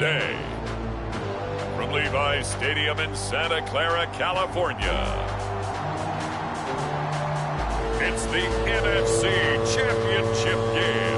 Day. From Levi's Stadium in Santa Clara, California, it's the NFC Championship game.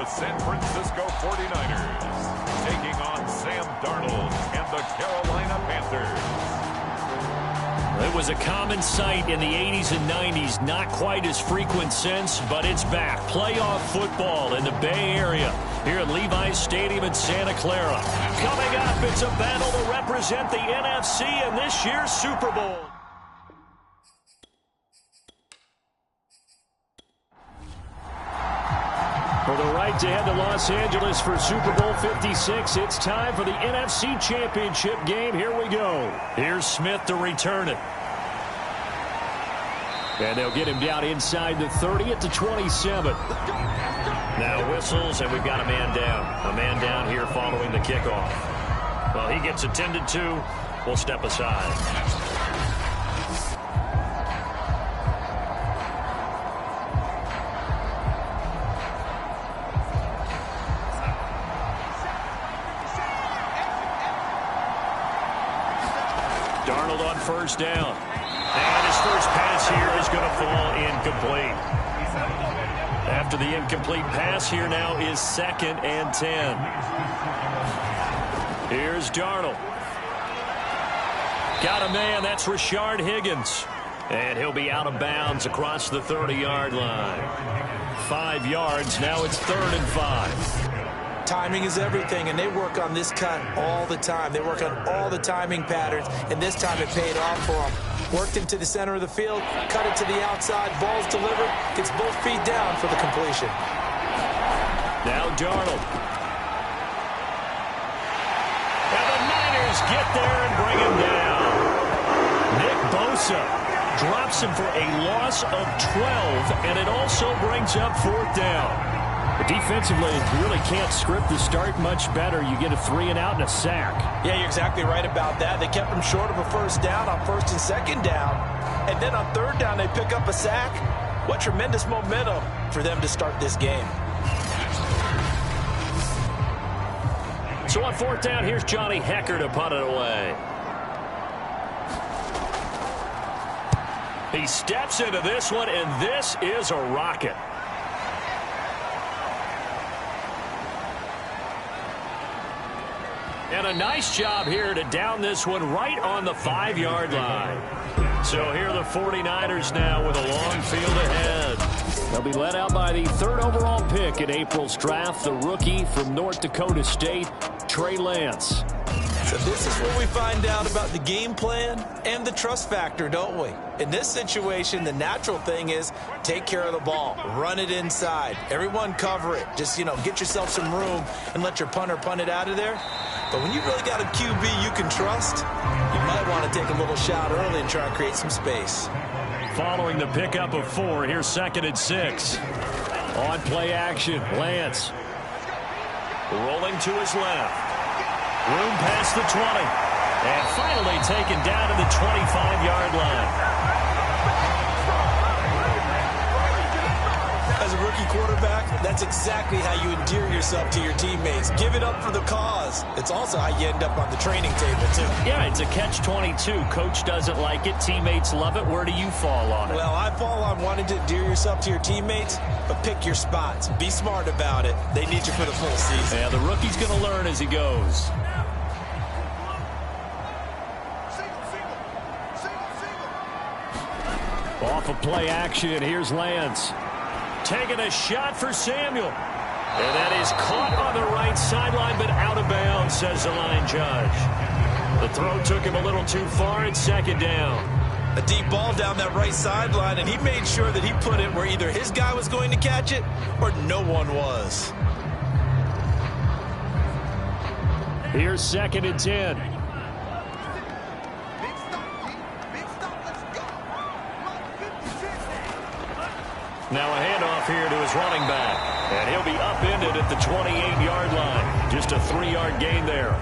San Francisco 49ers taking on Sam Darnold and the Carolina Panthers. It was a common sight in the 80s and 90s, not quite as frequent since, but it's back. Playoff football in the Bay Area here at Levi's Stadium in Santa Clara. Coming up, it's a battle to represent the NFC in this year's Super Bowl. For the right to head to Los Angeles for Super Bowl 56, it's time for the NFC Championship game. Here we go. Here's Smith to return it. And they'll get him down inside the 30 at the 27. Now whistles, and we've got a man down. A man down here following the kickoff. Well, he gets attended to. We'll step aside. Darnold on first down. And his first pass here is going to fall incomplete. After the incomplete pass, here now is 2nd and 10. Here's Darnold. Got a man, that's Rashard Higgins. And he'll be out of bounds across the 30-yard line. 5 yards, now it's 3rd and 5. Timing is everything, and they work on this cut all the time. They work on all the timing patterns, and this time it paid off for them. Worked him to the center of the field, cut it to the outside, ball's delivered, gets both feet down for the completion. Now Darnold. And the Niners get there and bring him down. Nick Bosa drops him for a loss of 12, and it also brings up 4th down. But defensively, you really can't script the start much better. You get a 3-and-out and a sack. Yeah, you're exactly right about that. They kept him short of a first down on 1st and 2nd down. And then on 3rd down, they pick up a sack. What tremendous momentum for them to start this game. So on 4th down, here's Johnny Hecker to punt it away. He steps into this one, and this is a rocket. And a nice job here to down this one right on the 5-yard line. So here are the 49ers now with a long field ahead. They'll be led out by the 3rd overall pick in April's draft, the rookie from North Dakota State, Trey Lance. So this is where we find out about the game plan and the trust factor, don't we? In this situation, the natural thing is take care of the ball, run it inside, everyone cover it. Just, get yourself some room and let your punter punt it out of there. But when you really got a QB you can trust, you might want to take a little shot early and try and create some space. Following the pickup of 4, here's 2nd and 6. On play action, Lance. Rolling to his left. Room past the 20. And finally taken down to the 25-yard line. As a rookie quarterback, that's exactly how you endear yourself to your teammates. Give it up for the cause. It's also how you end up on the training table, too. Yeah, it's a catch-22. Coach doesn't like it. Teammates love it. Where do you fall on it? Well, I fall on wanting to endear yourself to your teammates, but pick your spots. Be smart about it. They need you for the full season. Yeah, the rookie's going to learn as he goes. Off of play action, here's Lance. Taking a shot for Samuel. And that is caught on the right sideline, but out of bounds, says the line judge. The throw took him a little too far. It's 2nd down. A deep ball down that right sideline, and he made sure that he put it where either his guy was going to catch it or no one was. Here's 2nd and 10. Now a handoff here to his running back. And he'll be upended at the 28-yard line. Just a 3-yard gain there.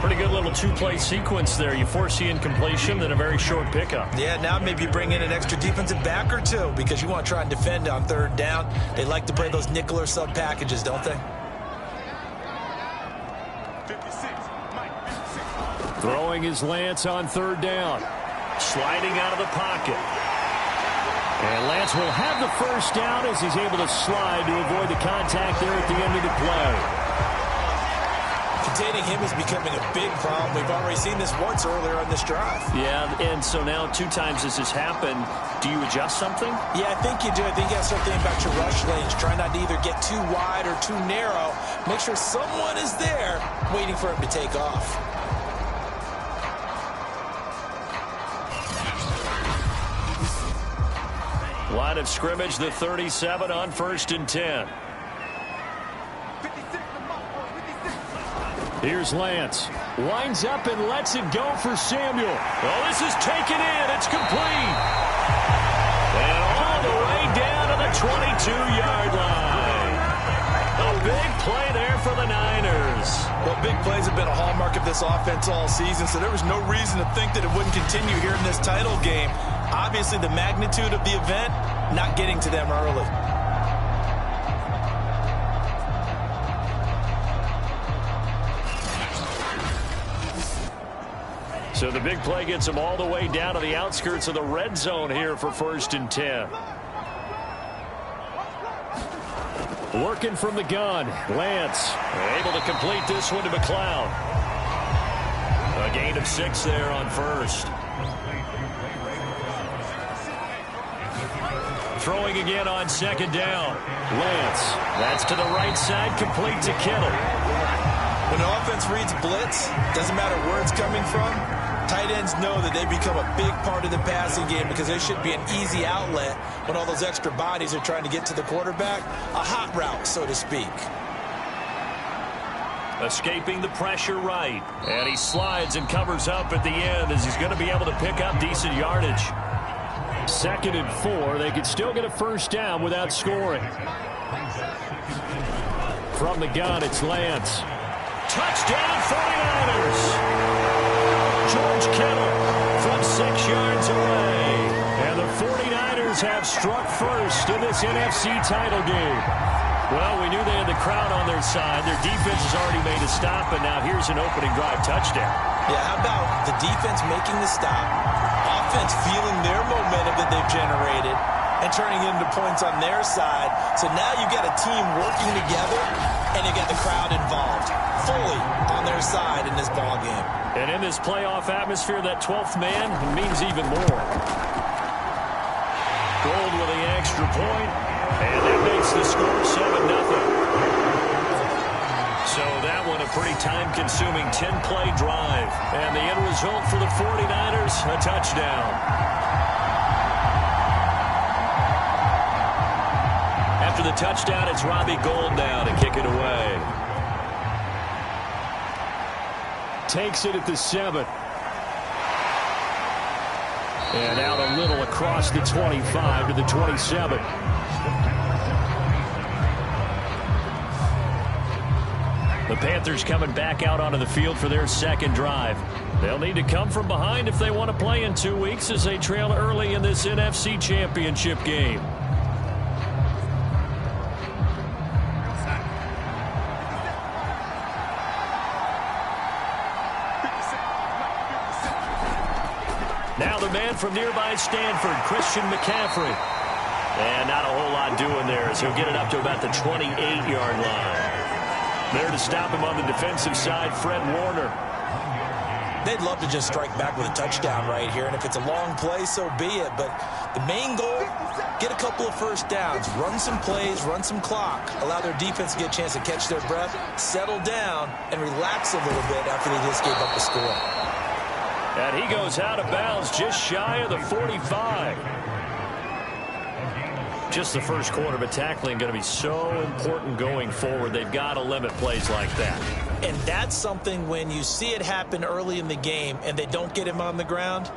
Pretty good little two-play sequence there. You force the incompletion, then a very short pickup. Yeah, now maybe bring in an extra defensive back or two because you want to try and defend on third down. They like to play those nickel or sub packages, don't they? Throwing is Lance on third down. Sliding out of the pocket. And Lance will have the first down as he's able to slide to avoid the contact there at the end of the play. Containing him is becoming a big problem. We've already seen this once earlier on this drive. Yeah, and so now 2 times this has happened. Do you adjust something? Yeah, I think you do. I think you have to start thinking about your rush lanes. Try not to either get too wide or too narrow. Make sure someone is there waiting for him to take off. Line of scrimmage, the 37 on 1st and 10. Here's Lance. Winds up and lets it go for Samuel. Well, this is taken in. It's complete. And all the way down to the 22-yard line. A big play there for the Niners. Well, big plays have been a hallmark of this offense all season, so there was no reason to think that it wouldn't continue here in this title game. Obviously, the magnitude of the event, not getting to them early. So the big play gets them all the way down to the outskirts of the red zone here for 1st and 10. Working from the gun. Lance able to complete this one to McLeod. A gain of 6 there on 1st. Throwing again on 2nd down. Lance. That's to the right side, complete to Kittle. When the offense reads blitz, doesn't matter where it's coming from, tight ends know that they become a big part of the passing game because they should be an easy outlet when all those extra bodies are trying to get to the quarterback. A hot route, so to speak. Escaping the pressure right. And he slides and covers up at the end as he's going to be able to pick up decent yardage. 2nd and 4. They could still get a first down without scoring. From the gun, it's Lance. Touchdown 49ers. George Kittle from 6 yards away. And the 49ers have struck first in this NFC title game. Well, we knew they had the crowd on their side. Their defense has already made a stop, and now here's an opening drive touchdown. Yeah, how about the defense making the stop, offense feeling their momentum that they've generated, and turning it into points on their side. So now you've got a team working together, and you got the crowd involved fully on their side in this ball game. And in this playoff atmosphere, that 12th man means even more. Gold with the extra point, and that makes the score 7-0. So that one a pretty time-consuming 10-play drive. And the end result for the 49ers, a touchdown. After the touchdown, it's Robbie Gould now to kick it away. Takes it at the 7. And out a little across the 25 to the 27. The Panthers coming back out onto the field for their 2nd drive. They'll need to come from behind if they want to play in 2 weeks as they trail early in this NFC Championship game. Now the man from nearby Stanford, Christian McCaffrey. And not a whole lot doing there as he'll get it up to about the 28-yard line. There to stop him on the defensive side, Fred Warner. They'd love to just strike back with a touchdown right here, and if it's a long play, so be it. But the main goal, get a couple of first downs, run some plays, run some clock, allow their defense to get a chance to catch their breath, settle down, and relax a little bit after they just gave up a score. And he goes out of bounds just shy of the 45. Just the first quarter, but tackling going to be so important going forward. They've got to limit plays like that. And that's something when you see it happen early in the game and they don't get him on the ground,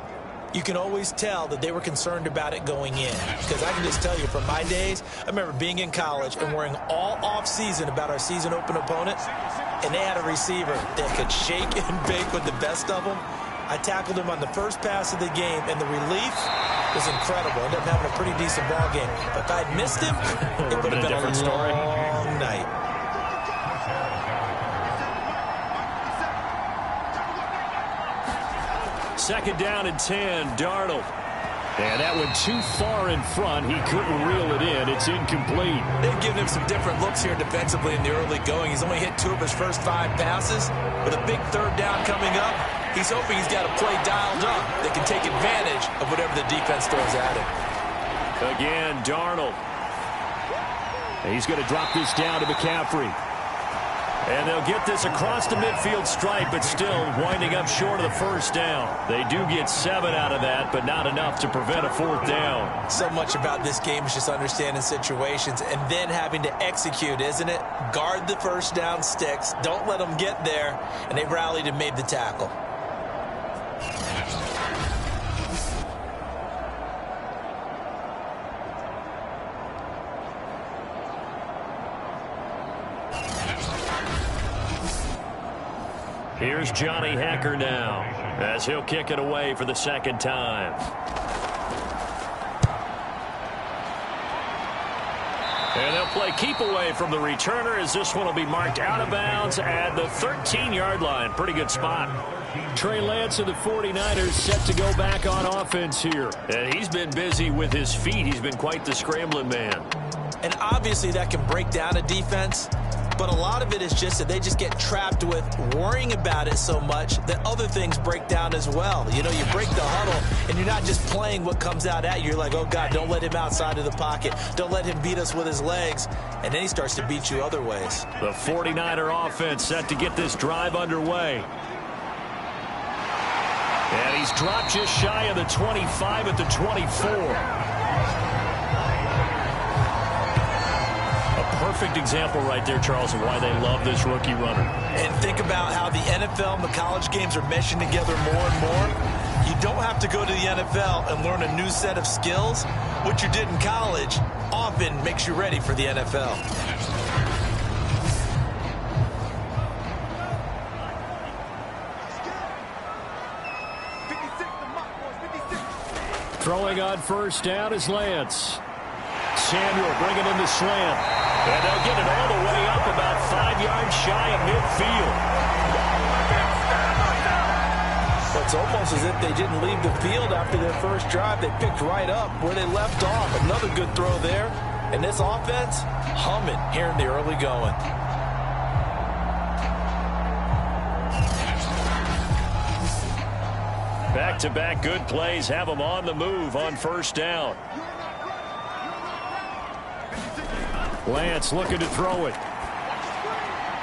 you can always tell that they were concerned about it going in. Because I can just tell you from my days, I remember being in college and worrying all off-season about our season open opponent, and they had a receiver that could shake and bake with the best of them. I tackled him on the first pass of the game, and the relief was incredible. Ended up having a pretty decent ball game. But if I'd missed him, it would have been a different story. Long night. Second down and 10, Darnold. And that went too far in front. He couldn't reel it in. It's incomplete. They've given him some different looks here defensively in the early going. He's only hit 2 of his first 5 passes. With a big third down coming up, he's hoping he's got a play dialed up that can take advantage of whatever the defense throws at him. Again, Darnold. He's going to drop this down to McCaffrey. And they'll get this across the midfield stripe, but still winding up short of the first down. They do get 7 out of that, but not enough to prevent a 4th down. So much about this game is just understanding situations and then having to execute, isn't it? Guard the first down sticks. Don't let them get there. And they rallied and made the tackle. Here's Johnny Hacker now as he'll kick it away for the second time. And they'll play keep away from the returner as this one will be marked out of bounds at the 13-yard line. Pretty good spot. Trey Lance of the 49ers set to go back on offense here. And he's been busy with his feet. He's been quite the scrambling man. And obviously that can break down a defense. But a lot of it is just that they just get trapped with worrying about it so much that other things break down as well. You know, you break the huddle, and you're not just playing what comes out at you. You're like, oh, God, don't let him outside of the pocket. Don't let him beat us with his legs. And then he starts to beat you other ways. The 49er offense set to get this drive underway. And he's dropped just shy of the 25 at the 24. Perfect example right there, Charles, of why they love this rookie runner. And think about how the NFL and the college games are meshing together more and more. You don't have to go to the NFL and learn a new set of skills. What you did in college often makes you ready for the NFL. Throwing on first down is Lance. Samuel bringing in the slant. And they'll get it all the way up about 5 yards shy of midfield. It's almost as if they didn't leave the field after their first drive. They picked right up where they left off. Another good throw there. And this offense, humming here in the early going. Back-to-back good plays have them on the move on first down. Lance looking to throw it.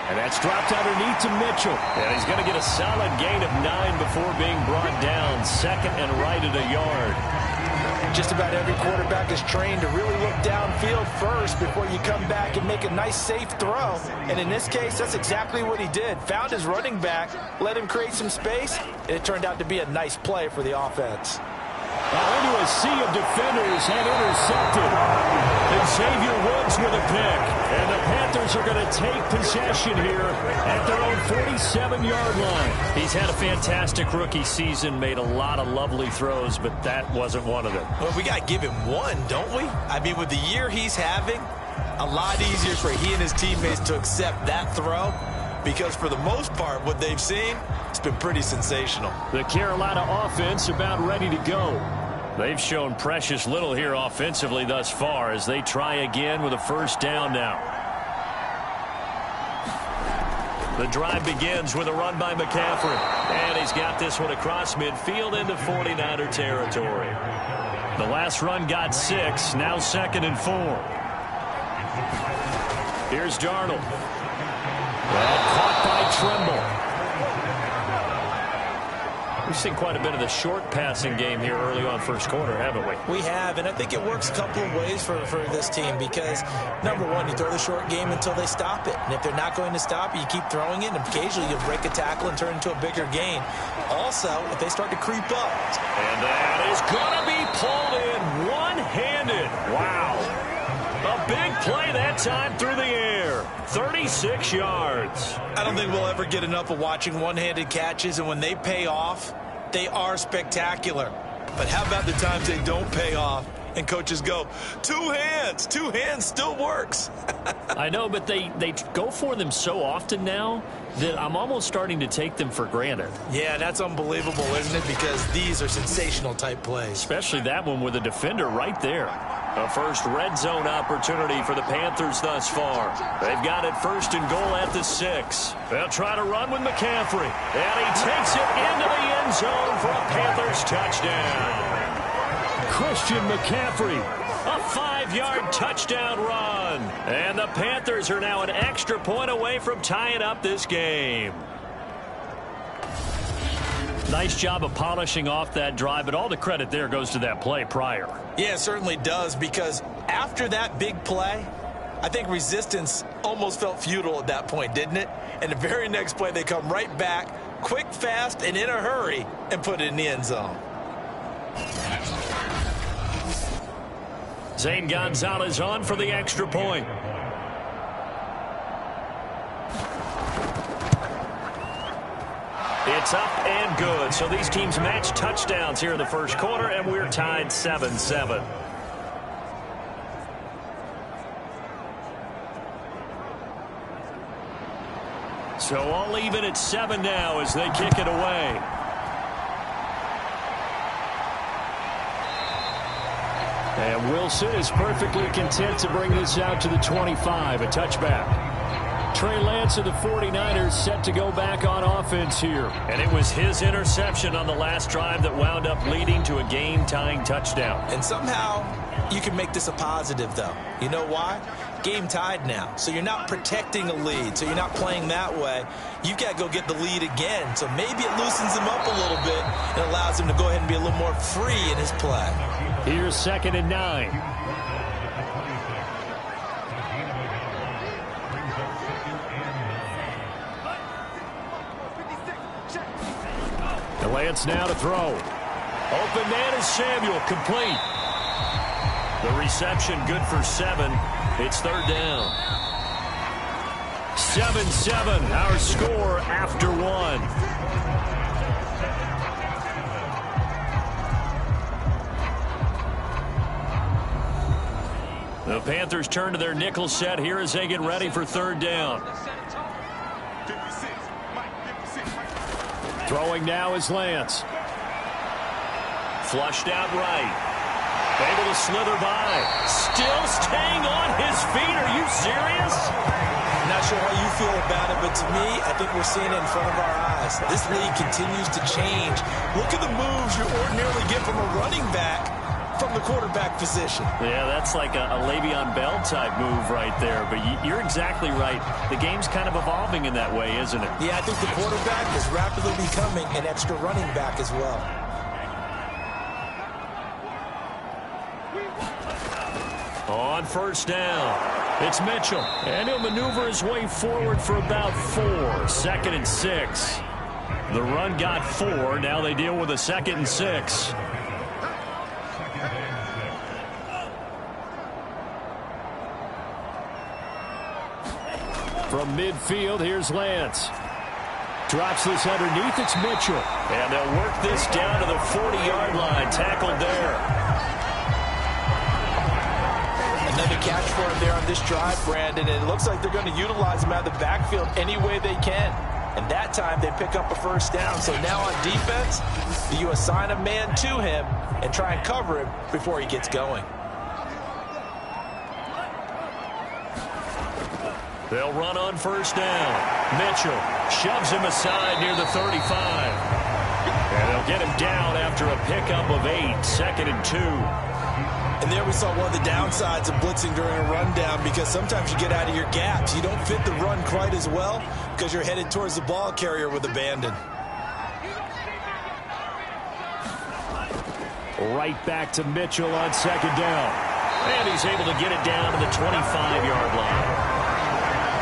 And that's dropped underneath to Mitchell. And he's going to get a solid gain of 9 before being brought down. Second and right at a yard. Just about every quarterback is trained to really look downfield first before you come back and make a nice, safe throw. And in this case, that's exactly what he did. Found his running back, let him create some space, and it turned out to be a nice play for the offense. Into a sea of defenders and intercepted. And Xavier Woods with a pick. And the Panthers are going to take possession here at their own 47-yard line. He's had a fantastic rookie season, made a lot of lovely throws, but that wasn't one of them. Well, we got to give him one, don't we? I mean, with the year he's having, a lot easier for he and his teammates to accept that throw. Because for the most part, what they've seen, it's been pretty sensational. The Carolina offense about ready to go. They've shown precious little here offensively thus far as they try again with a first down now. The drive begins with a run by McCaffrey. And he's got this one across midfield into 49er territory. The last run got 6, now 2nd and 4. Here's Darnold. And caught by Tremble. We've seen quite a bit of the short passing game here early on first quarter, haven't we? We have, and I think it works a couple of ways for this team because, number one, you throw the short game until they stop it. And if they're not going to stop it, you keep throwing it, and occasionally you'll break a tackle and turn it into a bigger gain. Also, if they start to creep up. And that is going to be pulled in one-handed. Wow. A big play that time through the air. 36 yards. I don't think we'll ever get enough of watching one-handed catches, and when they pay off, they are spectacular. But how about the times they don't pay off and coaches go, two hands still works. I know, but they go for them so often now that I'm almost starting to take them for granted. Yeah, that's unbelievable, isn't it? Because these are sensational type plays. Especially that one with a defender right there. A first red zone opportunity for the Panthers thus far. They've got it first and goal at the 6. They'll try to run with McCaffrey. And he takes it into the end zone for a Panthers touchdown. Christian McCaffrey, a 5-yard touchdown run. And the Panthers are now an extra point away from tying up this game. Nice job of polishing off that drive, but all the credit there goes to that play prior. Yeah, it certainly does, because after that big play, I think resistance almost felt futile at that point, didn't it? And the very next play, they come right back, quick, fast, and in a hurry, and put it in the end zone. Zane Gonzalez on for the extra point. It's up and good. So these teams match touchdowns here in the first quarter, and we're tied 7-7. So all even at 7 now as they kick it away. And Wilson is perfectly content to bring this out to the 25, a touchback. Trey Lance of the 49ers set to go back on offense here. And it was his interception on the last drive that wound up leading to a game-tying touchdown. And somehow you can make this a positive, though. You know why? Game tied now. So you're not protecting a lead. So you're not playing that way. You've got to go get the lead again. So maybe it loosens him up a little bit and allows him to go ahead and be a little more free in his play. Here's 2nd and 9. Lance now to throw. Open man is Samuel, complete. The reception good for 7. It's 3rd down. 7-7, our score after 1. The Panthers turn to their nickel set here as they get ready for 3rd down. Throwing now is Lance. Flushed out right. Able to slither by. Still staying on his feet. Are you serious? I'm not sure how you feel about it, but to me, I think we're seeing it in front of our eyes. This league continues to change. Look at the moves you ordinarily get from a running back from the quarterback position. Yeah, that's like a Le'Veon Bell type move right there. But you're exactly right. The game's kind of evolving in that way, isn't it? Yeah, I think the quarterback is rapidly becoming an extra running back as well. On 1st down, it's Mitchell. And he'll maneuver his way forward for about 4. 2nd and 6. The run got 4. Now they deal with a 2nd and 6. From midfield, here's Lance. Drops this underneath, it's Mitchell. And they'll work this down to the 40-yard line. Tackled there. Another catch for him there on this drive, Brandon. And it looks like they're going to utilize him out of the backfield any way they can. And that time they pick up a 1st down. So now on defense, you assign a man to him and try and cover him before he gets going. They'll run on 1st down. Mitchell shoves him aside near the 35. And they'll get him down after a pickup of 8. 2nd and 2. And there we saw one of the downsides of blitzing during a rundown, because sometimes you get out of your gaps. You don't fit the run quite as well because you're headed towards the ball carrier with abandon. Right back to Mitchell on second down. And he's able to get it down to the 25-yard line.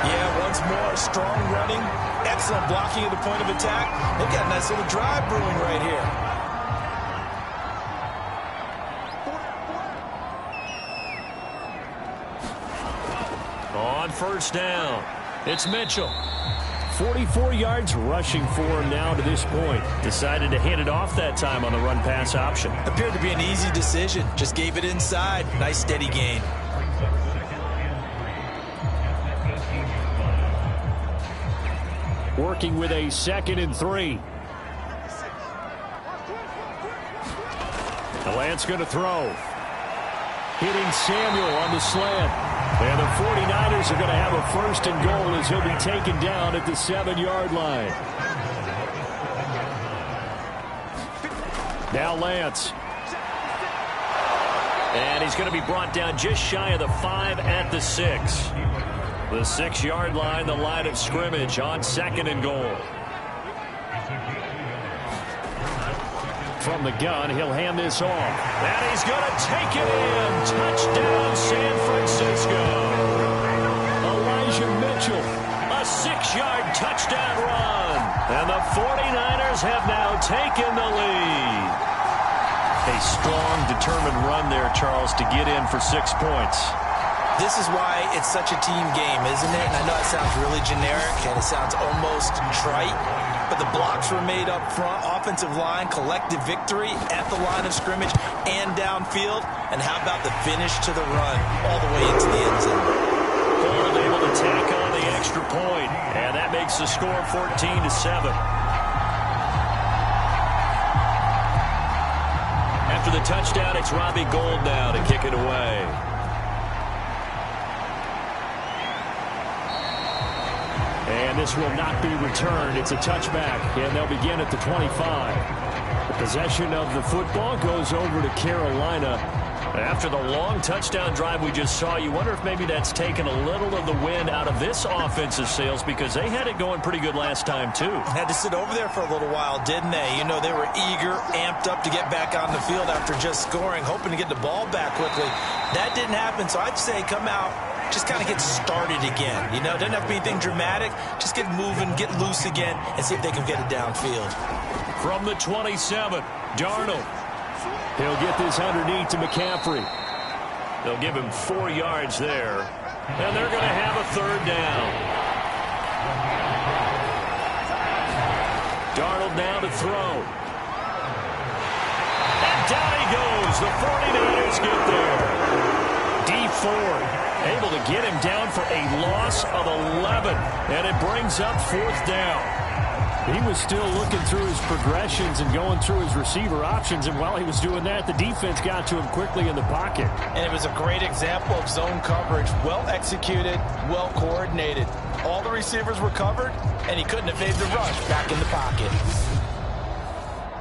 Yeah, once more, strong running, excellent blocking at the point of attack. They've got a nice little drive brewing right here. On first down, it's Mitchell. 44 yards rushing for him now to this point. Decided to hand it off that time on the run-pass option. Appeared to be an easy decision. Just gave it inside. Nice steady gain. Working with a 2nd and 3. The Lance going to throw. Hitting Samuel on the slant. And the 49ers are going to have a 1st and goal as he'll be taken down at the 7-yard line. Now Lance. And he's going to be brought down just shy of the 5 at the 6. The 6-yard line, the line of scrimmage on 2nd and goal. From the gun, he'll hand this off. And he's going to take it in. Touchdown, San Francisco. Elijah Mitchell, a 6-yard touchdown run. And the 49ers have now taken the lead. A strong, determined run there, Charles, to get in for 6 points. This is why it's such a team game, isn't it? And I know it sounds really generic and it sounds almost trite, but the blocks were made up front. Offensive line, collective victory at the line of scrimmage and downfield. And how about the finish to the run all the way into the end zone? Gold able to tack on the extra point, and that makes the score 14-7. After the touchdown, it's Robbie Gould now to kick it away. And this will not be returned. It's a touchback, and they'll begin at the 25. The possession of the football goes over to Carolina. After the long touchdown drive we just saw, you wonder if maybe that's taken a little of the wind out of this offensive sails, because they had it going pretty good last time, too. Had to sit over there for a little while, didn't they? You know, they were eager, amped up to get back on the field after just scoring, hoping to get the ball back quickly. That didn't happen, so I'd say come out, just kind of get started again. You know, doesn't have to be anything dramatic. Just get moving, get loose again, and see if they can get it downfield. From the 27, Darnold. He'll get this underneath to McCaffrey. They'll give him 4 yards there. And they're going to have a 3rd down. Darnold now to throw. And down he goes. The 49ers get there. D Ford able to get him down for a loss of 11. And it brings up 4th down. He was still looking through his progressions and going through his receiver options, and while he was doing that, the defense got to him quickly in the pocket. And it was a great example of zone coverage. Well executed, well coordinated. All the receivers were covered, and he couldn't evade the rush back in the pocket.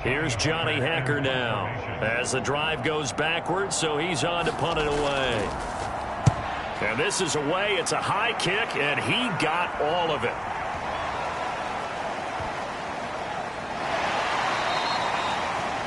Here's Johnny Hekker now as the drive goes backwards, so he's on to punt it away. And this is away. It's a high kick, and he got all of it.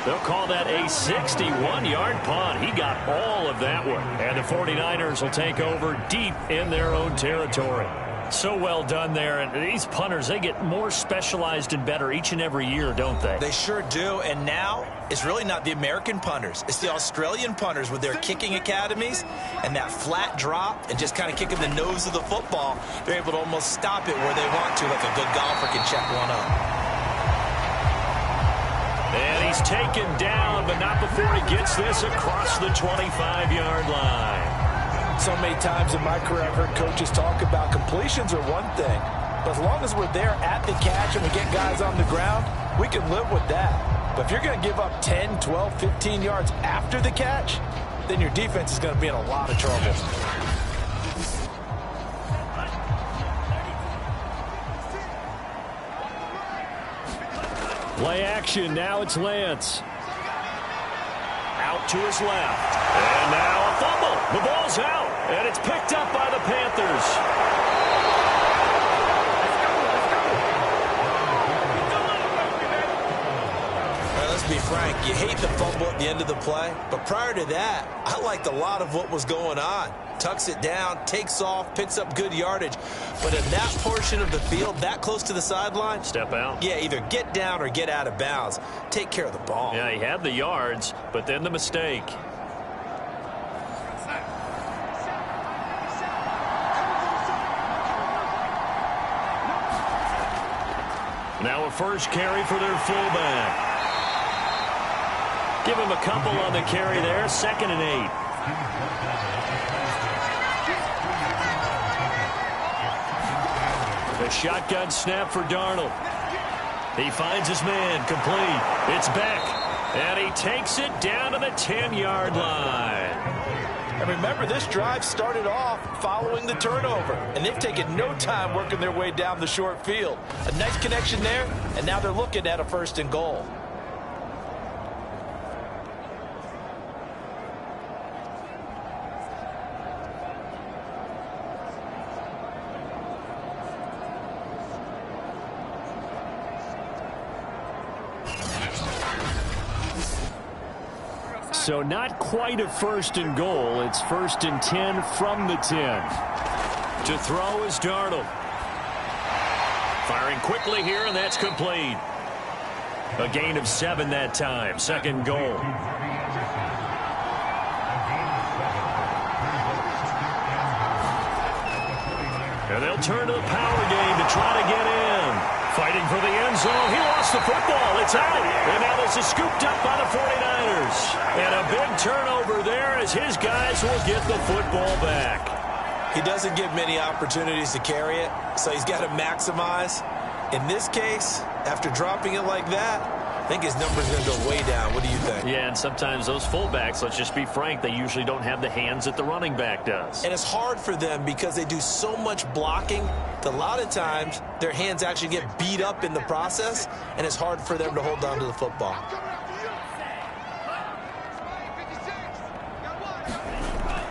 They'll call that a 61-yard punt. He got all of that one. And the 49ers will take over deep in their own territory. So well done there. And these punters, they get more specialized and better each and every year, don't they? They sure do. And now it's really not the American punters. It's the Australian punters with their kicking academies and that flat drop and just kind of kicking the nose of the football. They're able to almost stop it where they want to, like a good golfer can check one up. And he's taken down, but not before he gets this across the 25-yard line. So many times in my career, I've heard coaches talk about completions are one thing. But as long as we're there at the catch and we get guys on the ground, we can live with that. But if you're going to give up 10, 12, 15 yards after the catch, then your defense is going to be in a lot of trouble. Play action. Now it's Lance. Out to his left. And now a fumble. The ball's out. And it's picked up by the Panthers. Let's be frank. frank, you hate the fumble at the end of the play, but prior to that, I liked a lot of what was going on. Tucks it down, takes off, picks up good yardage. But in that portion of the field, that close to the sideline, step out. Yeah, either get down or get out of bounds. Take care of the ball. Yeah, he had the yards, but then the mistake. Now a first carry for their fullback. Give him a couple on the carry there. 2nd and 8. The shotgun snap for Darnold. He finds his man, complete. It's Beck, and he takes it down to the 10-yard line. And remember, this drive started off following the turnover, and they've taken no time working their way down the short field. A nice connection there, and now they're looking at a 1st and goal. So not quite a 1st and goal. It's 1st and 10 from the 10. To throw is Darnold. Firing quickly here, and that's complete. A gain of 7 that time. 2nd goal. And they'll turn to the power game to try to get in. Fighting for the end zone. He lost the football. It's out. And now this is scooped up by the 49ers. And a big turnover there as his guys will get the football back. He doesn't get many opportunities to carry it, so he's got to maximize. In this case, after dropping it like that, I think his number's going to go way down. What do you think? Yeah, and sometimes those fullbacks, let's just be frank, they usually don't have the hands that the running back does. And it's hard for them because they do so much blocking that a lot of times their hands actually get beat up in the process, and it's hard for them to hold on to the football.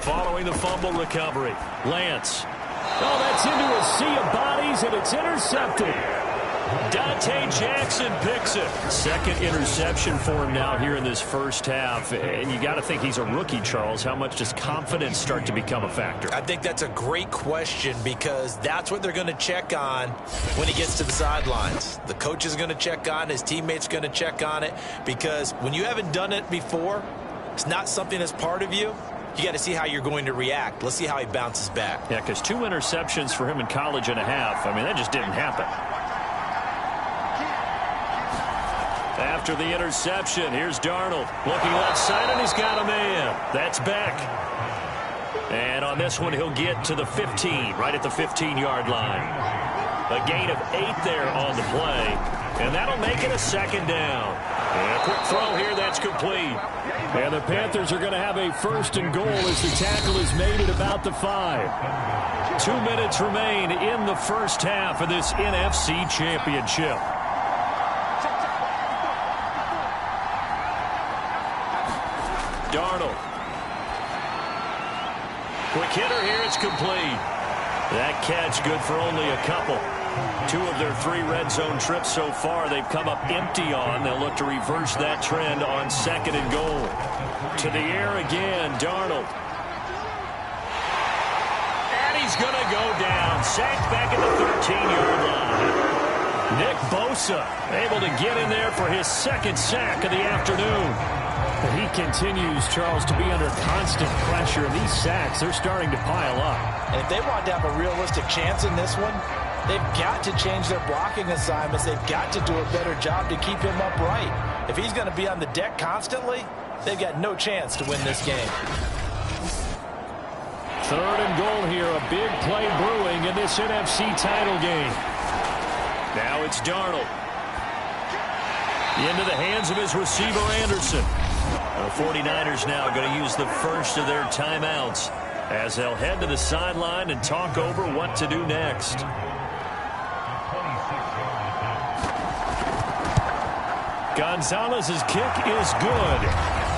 Following the fumble recovery, Lance. Oh, that's into a sea of bodies, and it's intercepted. Dante Jackson picks it. 2nd interception for him now here in this first half. And you got to think he's a rookie, Charles. How much does confidence start to become a factor? I think that's a great question because that's what they're going to check on when he gets to the sidelines. The coach is going to check on, his teammates going to check on it, because when you haven't done it before, it's not something that's part of you. You got to see how you're going to react. Let's see how he bounces back. Yeah, because 2 interceptions for him in college and a half. I mean, that just didn't happen. After the interception, here's Darnold. Looking left side, and he's got a man. That's Beck. And on this one, he'll get to the 15, right at the 15-yard line. A gain of 8 there on the play. And that'll make it a 2nd down. And a quick throw here, that's complete. And the Panthers are going to have a 1st and goal as the tackle is made at about the 5. 2 minutes remain in the first half of this NFC Championship. Darnold. Quick hitter here, it's complete. That catch good for only a couple. 2 of their 3 red zone trips so far they've come up empty on. They'll look to reverse that trend on 2nd and goal. To the air again, Darnold. And he's going to go down. Sacked back at the 13-yard line. Nick Bosa able to get in there for his 2nd sack of the afternoon. But he continues, Charles, to be under constant pressure. These sacks, they're starting to pile up. And if they want to have a realistic chance in this one, they've got to change their blocking assignments. They've got to do a better job to keep him upright. If he's going to be on the deck constantly, they've got no chance to win this game. 3rd and goal here. A big play brewing in this NFC title game. Now it's Darnold. Into the hands of his receiver, Anderson. The 49ers now going to use the first of their timeouts as they'll head to the sideline and talk over what to do next. Gonzalez's kick is good.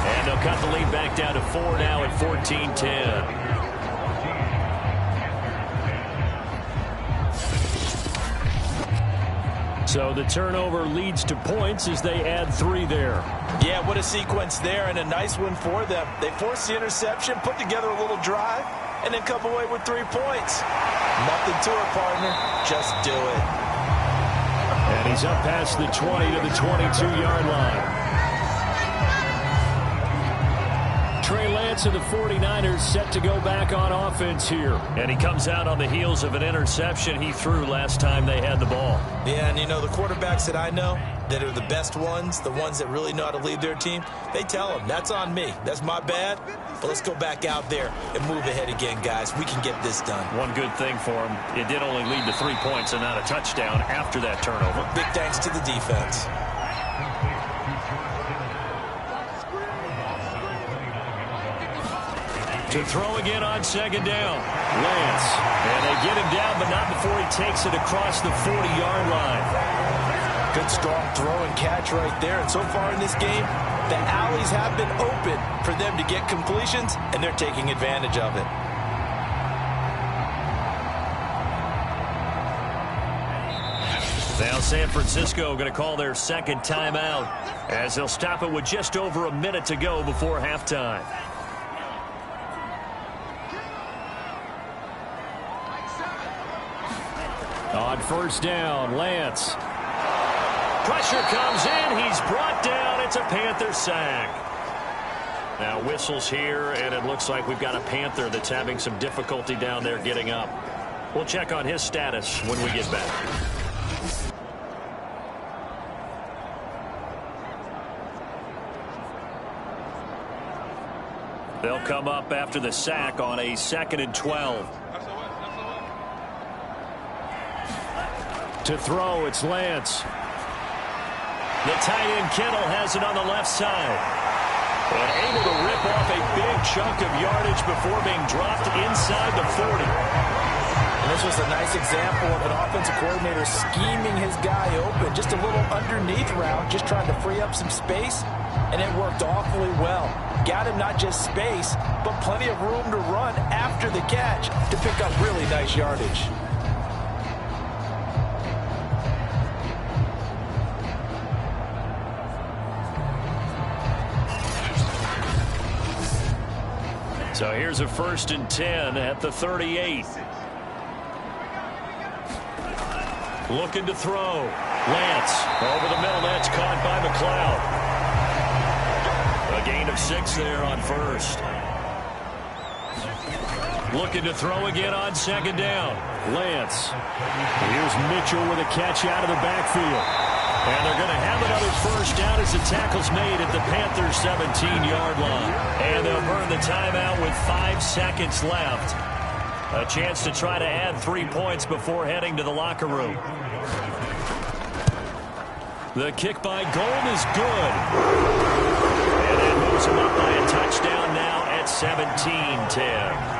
And they'll cut the lead back down to 4 now at 14-10. So the turnover leads to points as they add 3 there. Yeah, what a sequence there, and a nice one for them. They forced the interception, put together a little drive, and then come away with 3 points. Nothing to it, partner. Just do it. And he's up past the 20 to the 22-yard line. Trey Lance of the 49ers set to go back on offense here. And he comes out on the heels of an interception he threw last time they had the ball. Yeah, and you know, the quarterbacks that I know that are the best ones, the ones that really know how to lead their team, they tell them, that's on me. That's my bad. But let's go back out there and move ahead again, guys. We can get this done. One good thing for him, it did only lead to 3 points and not a touchdown after that turnover. Big thanks to the defense. To throw again on second down. Lance. And they get him down, but not before he takes it across the 40-yard line. Good strong throw and catch right there. And so far in this game, the alleys have been open for them to get completions, and they're taking advantage of it. Now San Francisco going to call their second timeout as they'll stop it with just over a minute to go before halftime. On first down, Lance. Pressure comes in. He's brought down. It's a Panther sack. Now whistles here, and it looks like we've got a Panther that's having some difficulty down there getting up. We'll check on his status when we get back. They'll come up after the sack on a 2nd and 12. To throw, it's Lance. The tight end Kittle has it on the left side. And able to rip off a big chunk of yardage before being dropped inside the 40. And this was a nice example of an offensive coordinator scheming his guy open. Just a little underneath route, just trying to free up some space. And it worked awfully well. Got him not just space, but plenty of room to run after the catch to pick up really nice yardage. So here's a 1st and 10 at the 38. Looking to throw. Lance over the middle. That's caught by McLeod. A gain of 6 there on first. Looking to throw again on 2nd down. Lance. Here's Mitchell with a catch out of the backfield. And they're going to have another first down as the tackle's made at the Panthers' 17-yard line. And they'll burn the timeout with 5 seconds left. A chance to try to add 3 points before heading to the locker room. The kick by Gold is good. And that moves him up by a touchdown now at 17-10.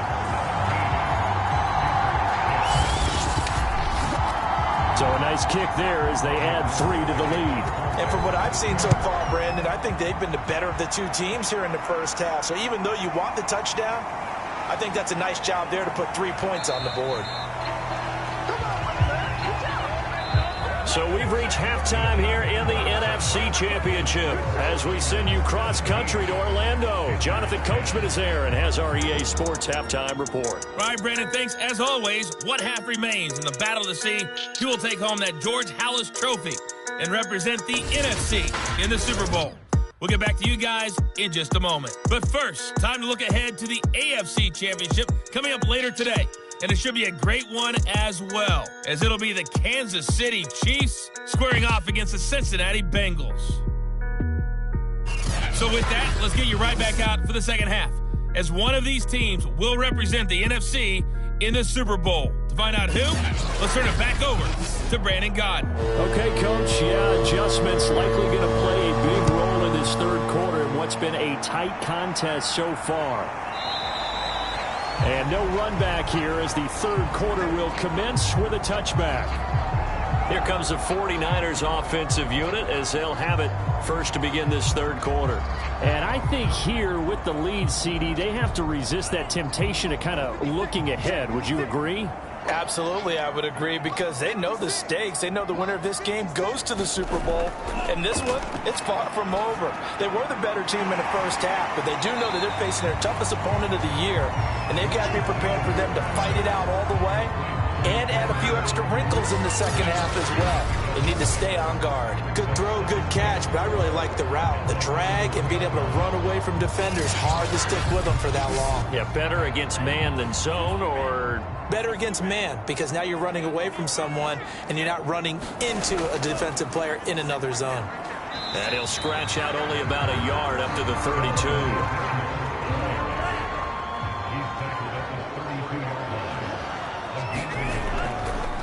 So a nice kick there as they add 3 to the lead. And from what I've seen so far, Brandon, I think they've been the better of the 2 teams here in the first half. So even though you want the touchdown, I think that's a nice job there to put 3 points on the board. So we've reached halftime here in the NFC Championship as we send you cross-country to Orlando. Jonathan Coachman is there and has our EA Sports Halftime Report. All right, Brandon, thanks. As always, what half remains in the battle to see who will take home that George Halas Trophy and represent the NFC in the Super Bowl. We'll get back to you guys in just a moment. But first, time to look ahead to the AFC Championship coming up later today. And it should be a great one as well, as it'll be the Kansas City Chiefs squaring off against the Cincinnati Bengals. So with that, let's get you right back out for the second half, as one of these teams will represent the NFC in the Super Bowl. To find out who, let's turn it back over to Brandon Gaudin. Okay, Coach, adjustments likely going to play a big role in this third quarter in what's been a tight contest so far. And no run back here as the third quarter will commence with a touchback. Here comes the 49ers offensive unit as they'll have it first to begin this third quarter. And I think here with the lead, CD, they have to resist that temptation of kind of looking ahead. Would you agree? Absolutely, I would agree, because they know the stakes. They know the winner of this game goes to the Super Bowl. And this one, it's far from over. They were the better team in the first half, but they do know that they're facing their toughest opponent of the year. And they've got to be prepared for them to fight it out all the way and add a few extra wrinkles in the second half as well. They need to stay on guard. Good throw, good catch, but I really like the route. The drag and being able to run away from defenders, hard to stick with them for that long. Yeah, better against man than zone, or... Better against man, because now you're running away from someone and you're not running into a defensive player in another zone. And he'll scratch out only about a yard up to the 32.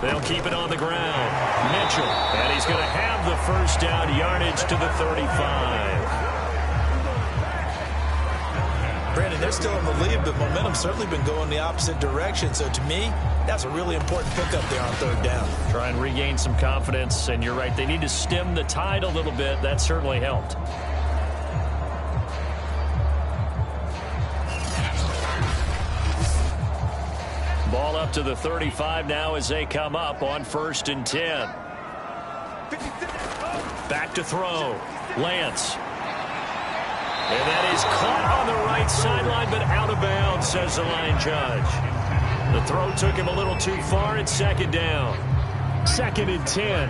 They'll keep it on the ground. Mitchell, and he's going to have the first down, yardage to the 35. Brandon, they're still in the lead, but momentum's certainly been going the opposite direction. So to me, that's a really important pickup there on third down. Try and regain some confidence, and you're right, they need to stem the tide a little bit. That certainly helped. Ball up to the 35 now as they come up on 1st and 10. Back to throw. Lance. And that is caught on the right sideline, but out of bounds, says the line judge. The throw took him a little too far. It's 2nd down. 2nd and 10.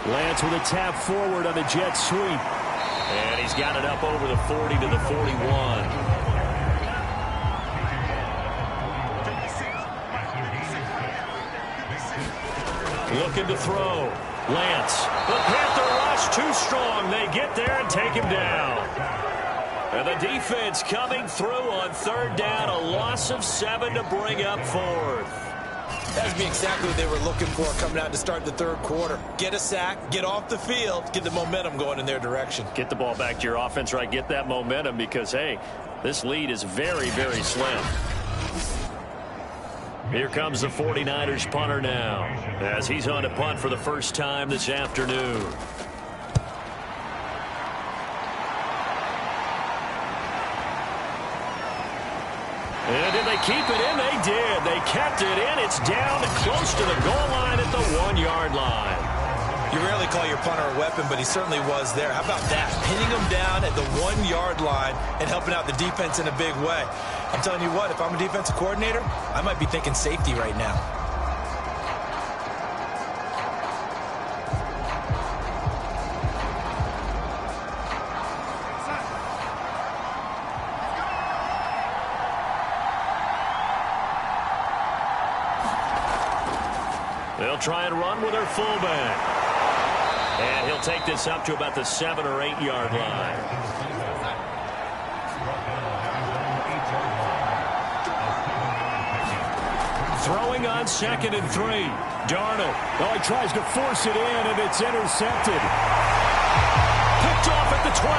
Lance with a tap forward on the jet sweep. And he's got it up over the 40 to the 41. Looking to throw. Lance. The Panther rush too strong. They get there and take him down. And the defense coming through on 3rd down. A loss of 7 to bring up 4th. That's exactly what they were looking for coming out to start the 3rd quarter. Get a sack, get off the field, get the momentum going in their direction. Get the ball back to your offense, right? Get that momentum because, hey, this lead is very, very slim. Here comes the 49ers punter now as he's on to punt for the first time this afternoon. And did they keep it in? They did. They kept it in. It's down close to the goal line at the 1-yard line. You rarely call your punter a weapon, but he certainly was there. How about that? Pinning him down at the 1-yard line and helping out the defense in a big way. I'm telling you what, if I'm a defensive coordinator, I might be thinking safety right now. They'll try and run with their fullback. And he'll take this up to about the 7- or 8-yard line. Throwing on 2nd and 3. Darnold. Oh, he tries to force it in, and it's intercepted. Picked off at the 12.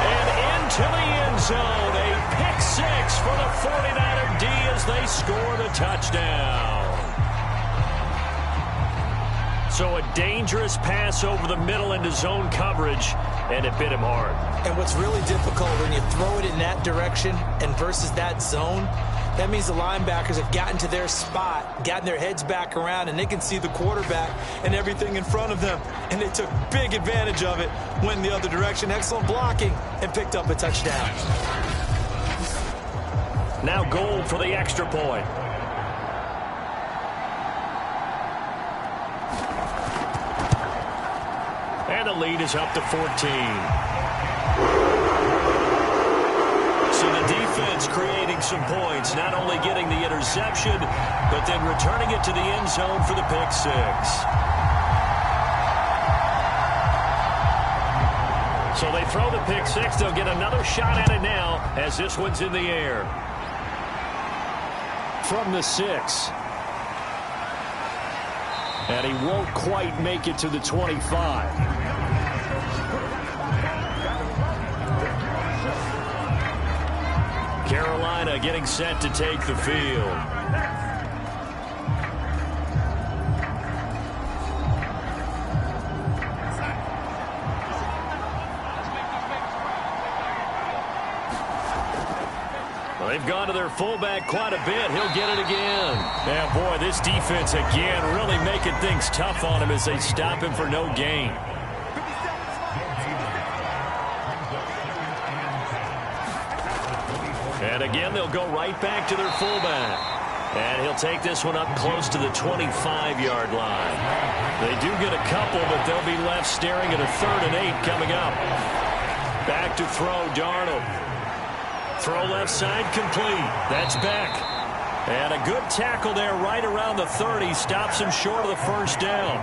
And into the end zone. A pick 6 for the 49er D as they score the touchdown. So a dangerous pass over the middle into zone coverage, and it bit him hard. And what's really difficult when you throw it in that direction and versus that zone, that means the linebackers have gotten to their spot, gotten their heads back around, and they can see the quarterback and everything in front of them. And they took big advantage of it, went in the other direction, excellent blocking, and picked up a touchdown. Now Gold for the extra point. And the lead is up to 14. So the defense creating some points, not only getting the interception, but then returning it to the end zone for the pick 6. So they throw the pick 6. They'll get another shot at it now as this one's in the air. From the 6. And he won't quite make it to the 25. Carolina getting set to take the field. Well, they've gone to their fullback quite a bit. He'll get it again. Yeah, boy, this defense again really making things tough on him as they stop him for no gain. And again, they'll go right back to their fullback. And he'll take this one up close to the 25-yard line. They do get a couple, but they'll be left staring at a 3rd and 8 coming up. Back to throw, Darnold. Throw left side complete. That's back. And a good tackle there right around the 30. Stops him short of the first down.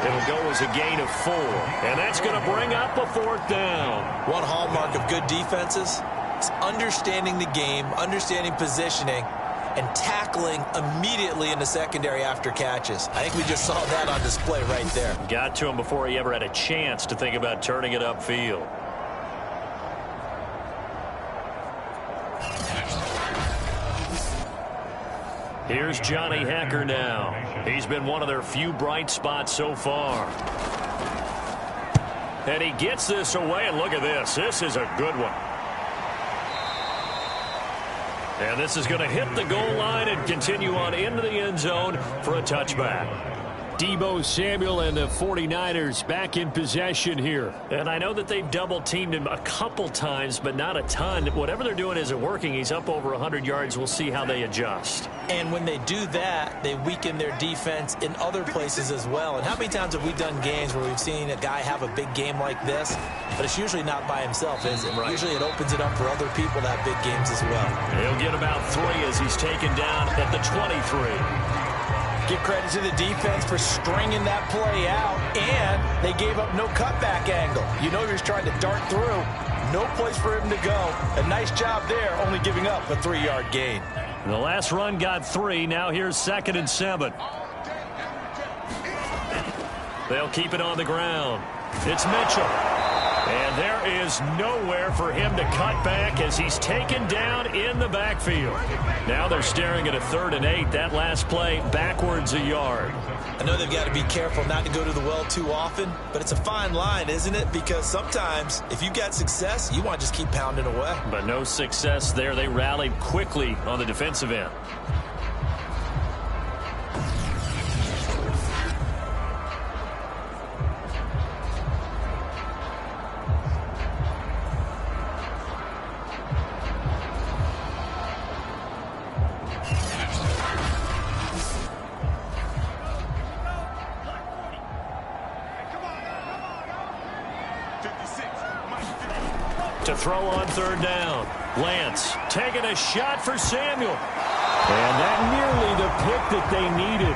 It'll go as a gain of 4. And that's going to bring up a 4th down. One hallmark of good defenses is understanding the game, understanding positioning, and tackling immediately in the secondary after catches. I think we just saw that on display right there. Got to him before he ever had a chance to think about turning it upfield. Here's Johnny Hacker now. He's been one of their few bright spots so far. And he gets this away, and look at this. This is a good one. And this is going to hit the goal line and continue on into the end zone for a touchback. Deebo Samuel and the 49ers back in possession here. And I know that they've double-teamed him a couple times, but not a ton. Whatever they're doing isn't working. He's up over 100 yards. We'll see how they adjust. And when they do that, they weaken their defense in other places as well. And how many times have we done games where we've seen a guy have a big game like this, but it's usually not by himself, is it? Right. Usually it opens it up for other people to have big games as well. He'll get about 3 as he's taken down at the 23. Give credit to the defense for stringing that play out, and they gave up no cutback angle. You know he was trying to dart through. No place for him to go. A nice job there, only giving up a 3-yard gain. The last run got 3. Now here's 2nd and 7. They'll keep it on the ground. It's Mitchell. And there is nowhere for him to cut back as he's taken down in the backfield. Now they're staring at a 3rd and 8. That last play backwards a yard. I know they've got to be careful not to go to the well too often, but it's a fine line, isn't it? Because sometimes if you've got success, you want to just keep pounding away. But no success there. They rallied quickly on the defensive end. To throw on 3rd down. Lance taking a shot for Samuel. And that nearly the pick that they needed.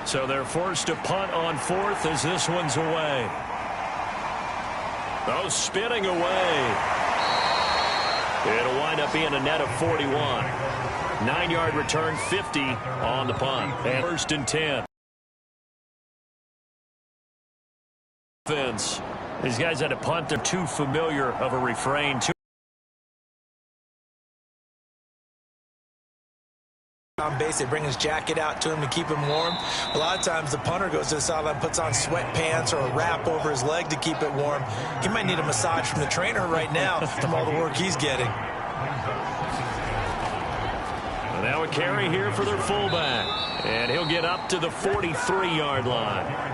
So they're forced to punt on 4th as this one's away. Oh, spinning away. It'll wind up being a net of 41. 9-yard return, 50 on the punt. And 1st and 10. These guys had to punt. They're too familiar of a refrain. On base, they bring his jacket out to him to keep him warm. A lot of times the punter goes to the sideline, puts on sweatpants or a wrap over his leg to keep it warm. He might need a massage from the trainer right now from all the work he's getting. And now a carry here for their fullback. And he'll get up to the 43-yard line.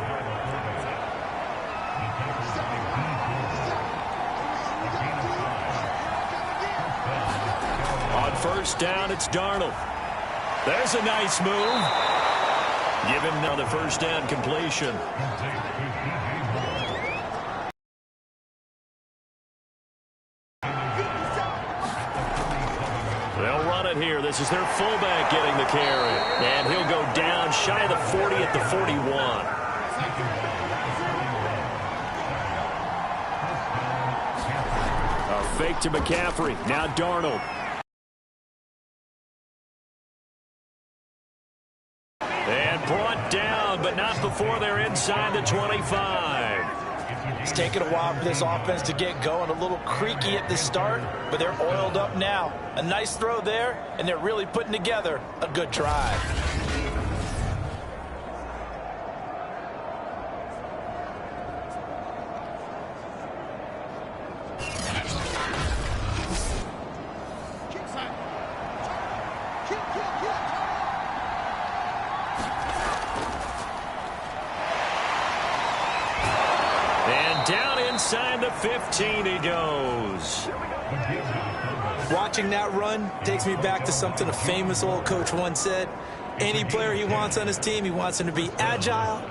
On 1st down, it's Darnold. There's a nice move. Give him now the 1st down completion. They'll run it here. This is their fullback getting the carry. And he'll go down shy of the 40 at the 41. A fake to McCaffrey. Now Darnold. And brought down, but not before they're inside the 25. It's taken a while for this offense to get going. A little creaky at the start, but they're oiled up now. A nice throw there, and they're really putting together a good drive. inside the 15 he goes. Watching that run takes me back to something a famous old coach once said. Any player he wants on his team, he wants him to be agile,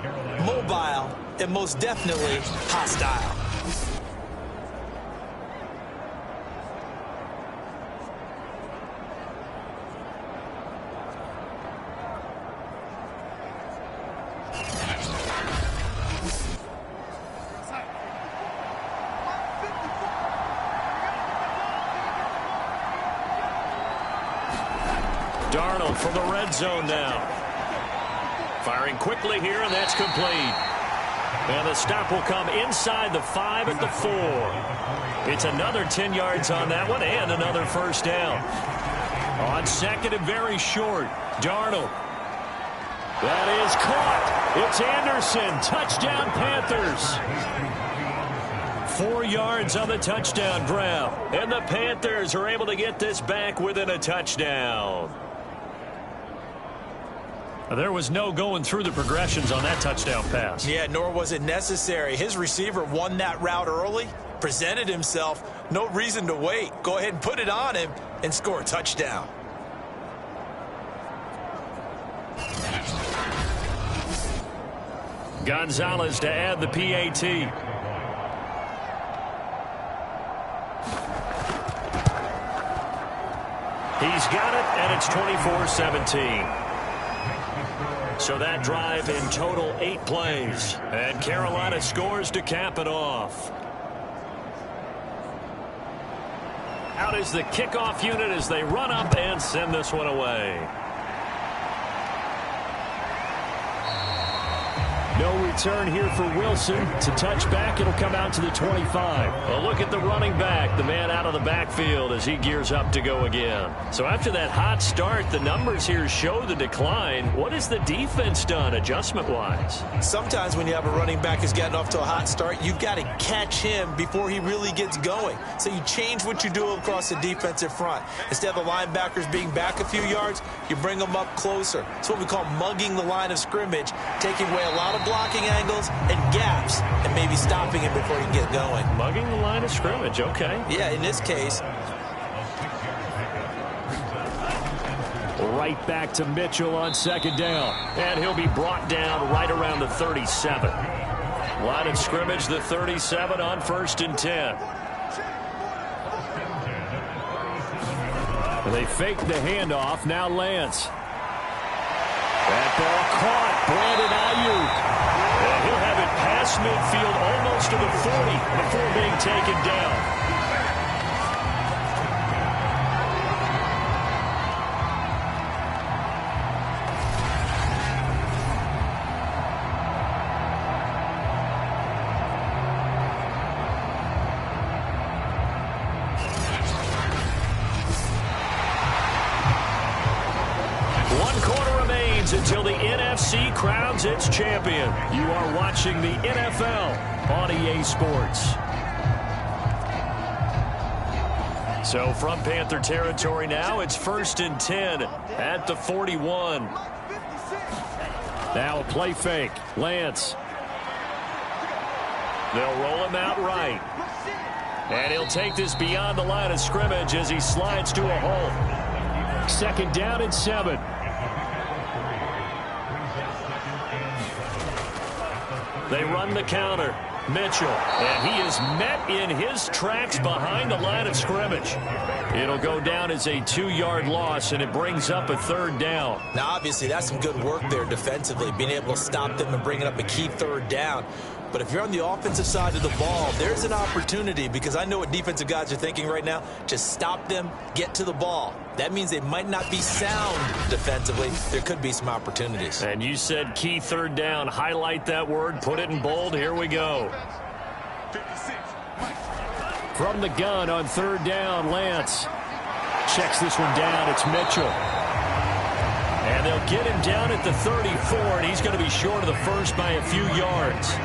mobile, and most definitely hostile. Darnold from the red zone now. Firing quickly here, and that's complete. And the stop will come inside the 5 at the 4. It's another 10 yards on that one and another first down. On second and very short, Darnold. That is caught. It's Anderson. Touchdown, Panthers. 4 yards on the touchdown grab. And the Panthers are able to get this back within a touchdown. There was no going through the progressions on that touchdown pass. Yeah, nor was it necessary. His receiver won that route early, presented himself. No reason to wait. Go ahead and put it on him and score a touchdown. Gonzalez to add the PAT. He's got it, and it's 24-17. So that drive in total 8 plays. And Carolina scores to cap it off. Out is the kickoff unit as they run up and send this one away. No return here for Wilson. To touch back, it'll come out to the 25. A look at the running back, the man out of the backfield as he gears up to go again. So after that hot start, the numbers here show the decline. What has the defense done adjustment-wise? Sometimes when you have a running back who's gotten off to a hot start, you've got to catch him before he really gets going. So you change what you do across the defensive front. Instead of the linebackers being back a few yards, you bring them up closer. It's what we call mugging the line of scrimmage, taking away a lot of blocking angles and gaps and maybe stopping him before he can get going. Mugging the line of scrimmage, okay. Yeah, in this case. Right back to Mitchell on second down. And he'll be brought down right around the 37. Line of scrimmage, the 37 on 1st and 10. They fake the handoff. Now Lance. That ball caught. Brandon Ayuk. And he'll have it past midfield almost to the 40 before being taken down. Until the NFC crowns its champion. You are watching the NFL on EA Sports. So from Panther territory now, it's 1st and 10 at the 41. Now a play fake. Lance. They'll roll him out right. And he'll take this beyond the line of scrimmage as he slides to a hole. 2nd down and 7. They run the counter. Mitchell. And he is met in his tracks behind the line of scrimmage. It'll go down as a 2-yard loss, and it brings up a 3rd down. Now, obviously, that's some good work there defensively, being able to stop them and bringing up a key 3rd down. But if you're on the offensive side of the ball, there's an opportunity, because I know what defensive guys are thinking right now. Just stop them, get to the ball. That means they might not be sound defensively. There could be some opportunities. And you said key 3rd down. Highlight that word. Put it in bold. Here we go. From the gun on 3rd down, Lance checks this one down. It's Mitchell. And they'll get him down at the 34, and he's going to be short of the first by a few yards.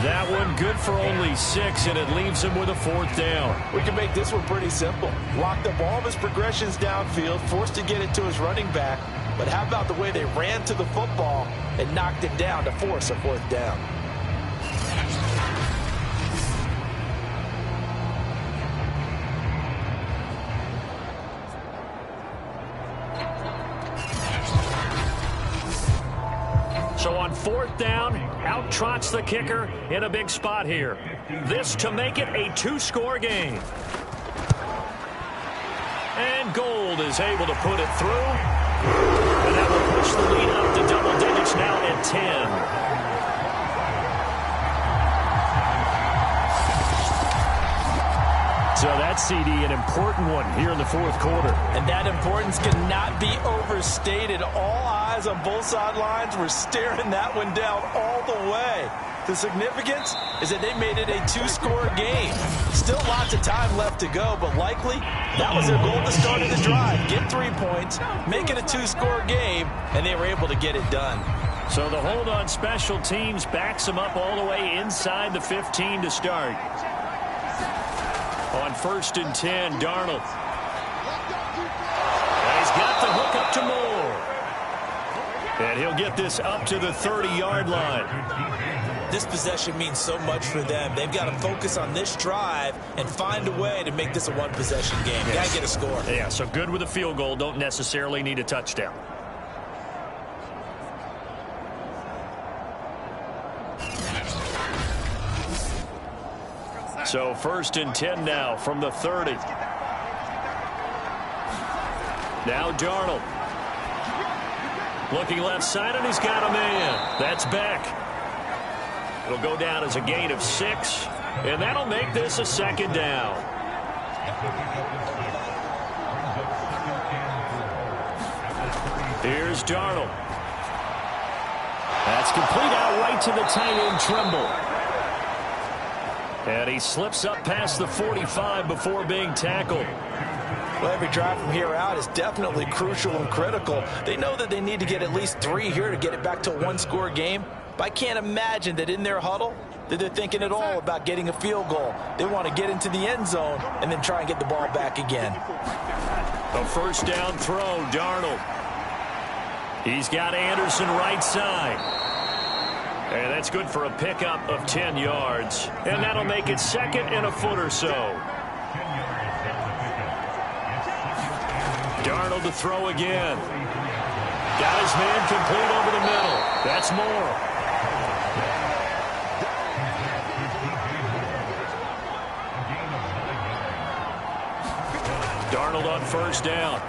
That one good for only 6, and it leaves him with a 4th down. We can make this one pretty simple. Locked up all of his progressions downfield, forced to get it to his running back. But how about the way they ran to the football and knocked him down to force a 4th down? So on 4th down, out trots the kicker in a big spot here. This to make it a 2-score game. And Gold is able to put it through. And that will push the lead up to double digits now at 10. So that CD, an important one here in the 4th quarter. And that importance cannot be overstated. All eyes on both sidelines were staring that one down all the way. The significance is that they made it a 2-score game. Still lots of time left to go, but likely that was their goal to start of the drive. Get 3 points, make it a 2-score game, and they were able to get it done. So the hold on special teams backs them up all the way inside the 15 to start. On 1st and 10, Darnold. He's got the hook up to Moore. And he'll get this up to the 30-yard line. This possession means so much for them. They've got to focus on this drive and find a way to make this a one-possession game. Got to get a score. Yeah, so good with a field goal. Don't necessarily need a touchdown. So 1st and 10 now from the 30. Now Darnold. Looking left side, and he's got a man. That's back. It'll go down as a gain of 6, and that'll make this a 2nd down. Here's Darnold. That's complete out right to the tight end, Tremble. And he slips up past the 45 before being tackled. Well, every drive from here out is definitely crucial and critical. They know that they need to get at least 3 here to get it back to a 1-score game. But I can't imagine that in their huddle that they're thinking at all about getting a field goal. They want to get into the end zone and then try and get the ball back again. A 1st down throw, Darnold. He's got Anderson right side. And that's good for a pickup of 10 yards. And that'll make it 2nd and a foot or so. Darnold to throw again. Got his man complete over the middle. That's Moore. Darnold on 1st down.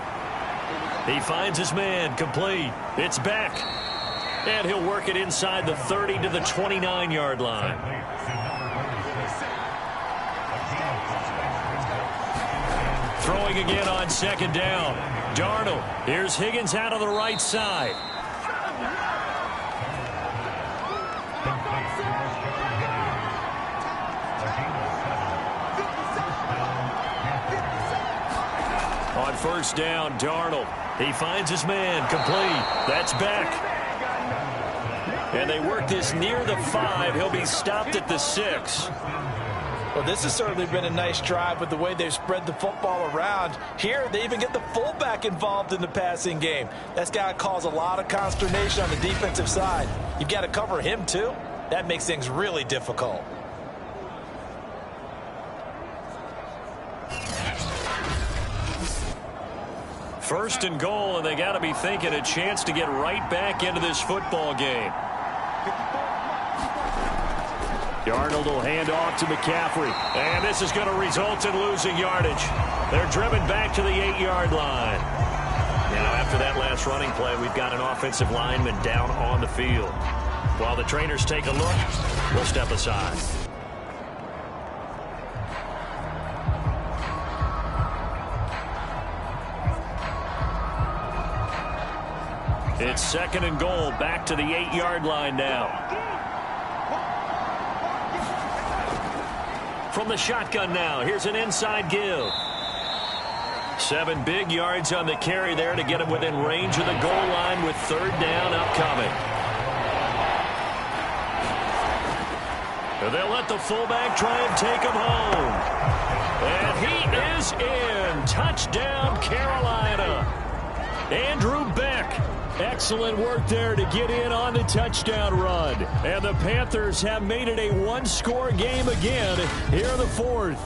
He finds his man complete. It's back. And he'll work it inside the 30 to the 29-yard line. Throwing again on 2nd down. Darnold. Here's Higgins out on the right side. On 1st down, Darnold. He finds his man complete. That's back. And they work this near the 5. He'll be stopped at the 6. Well, this has certainly been a nice drive with the way they've spread the football around. Here, they even get the fullback involved in the passing game. That's got to cause a lot of consternation on the defensive side. You've got to cover him, too. That makes things really difficult. First and goal, and they got to be thinking a chance to get right back into this football game. Darnold will hand off to McCaffrey. And this is going to result in losing yardage. They're driven back to the 8-yard line. Now, after that last running play, we've got an offensive lineman down on the field. While the trainers take a look, we'll step aside. It's 2nd and goal, back to the 8-yard line now. From the shotgun now, here's an inside give. 7 big yards on the carry there to get him within range of the goal line with 3rd down upcoming. And they'll let the fullback try and take him home. And he is in. Touchdown, Carolina. Andrew Beck. Excellent work there to get in on the touchdown run. And the Panthers have made it a 1-score game again here in the 4th.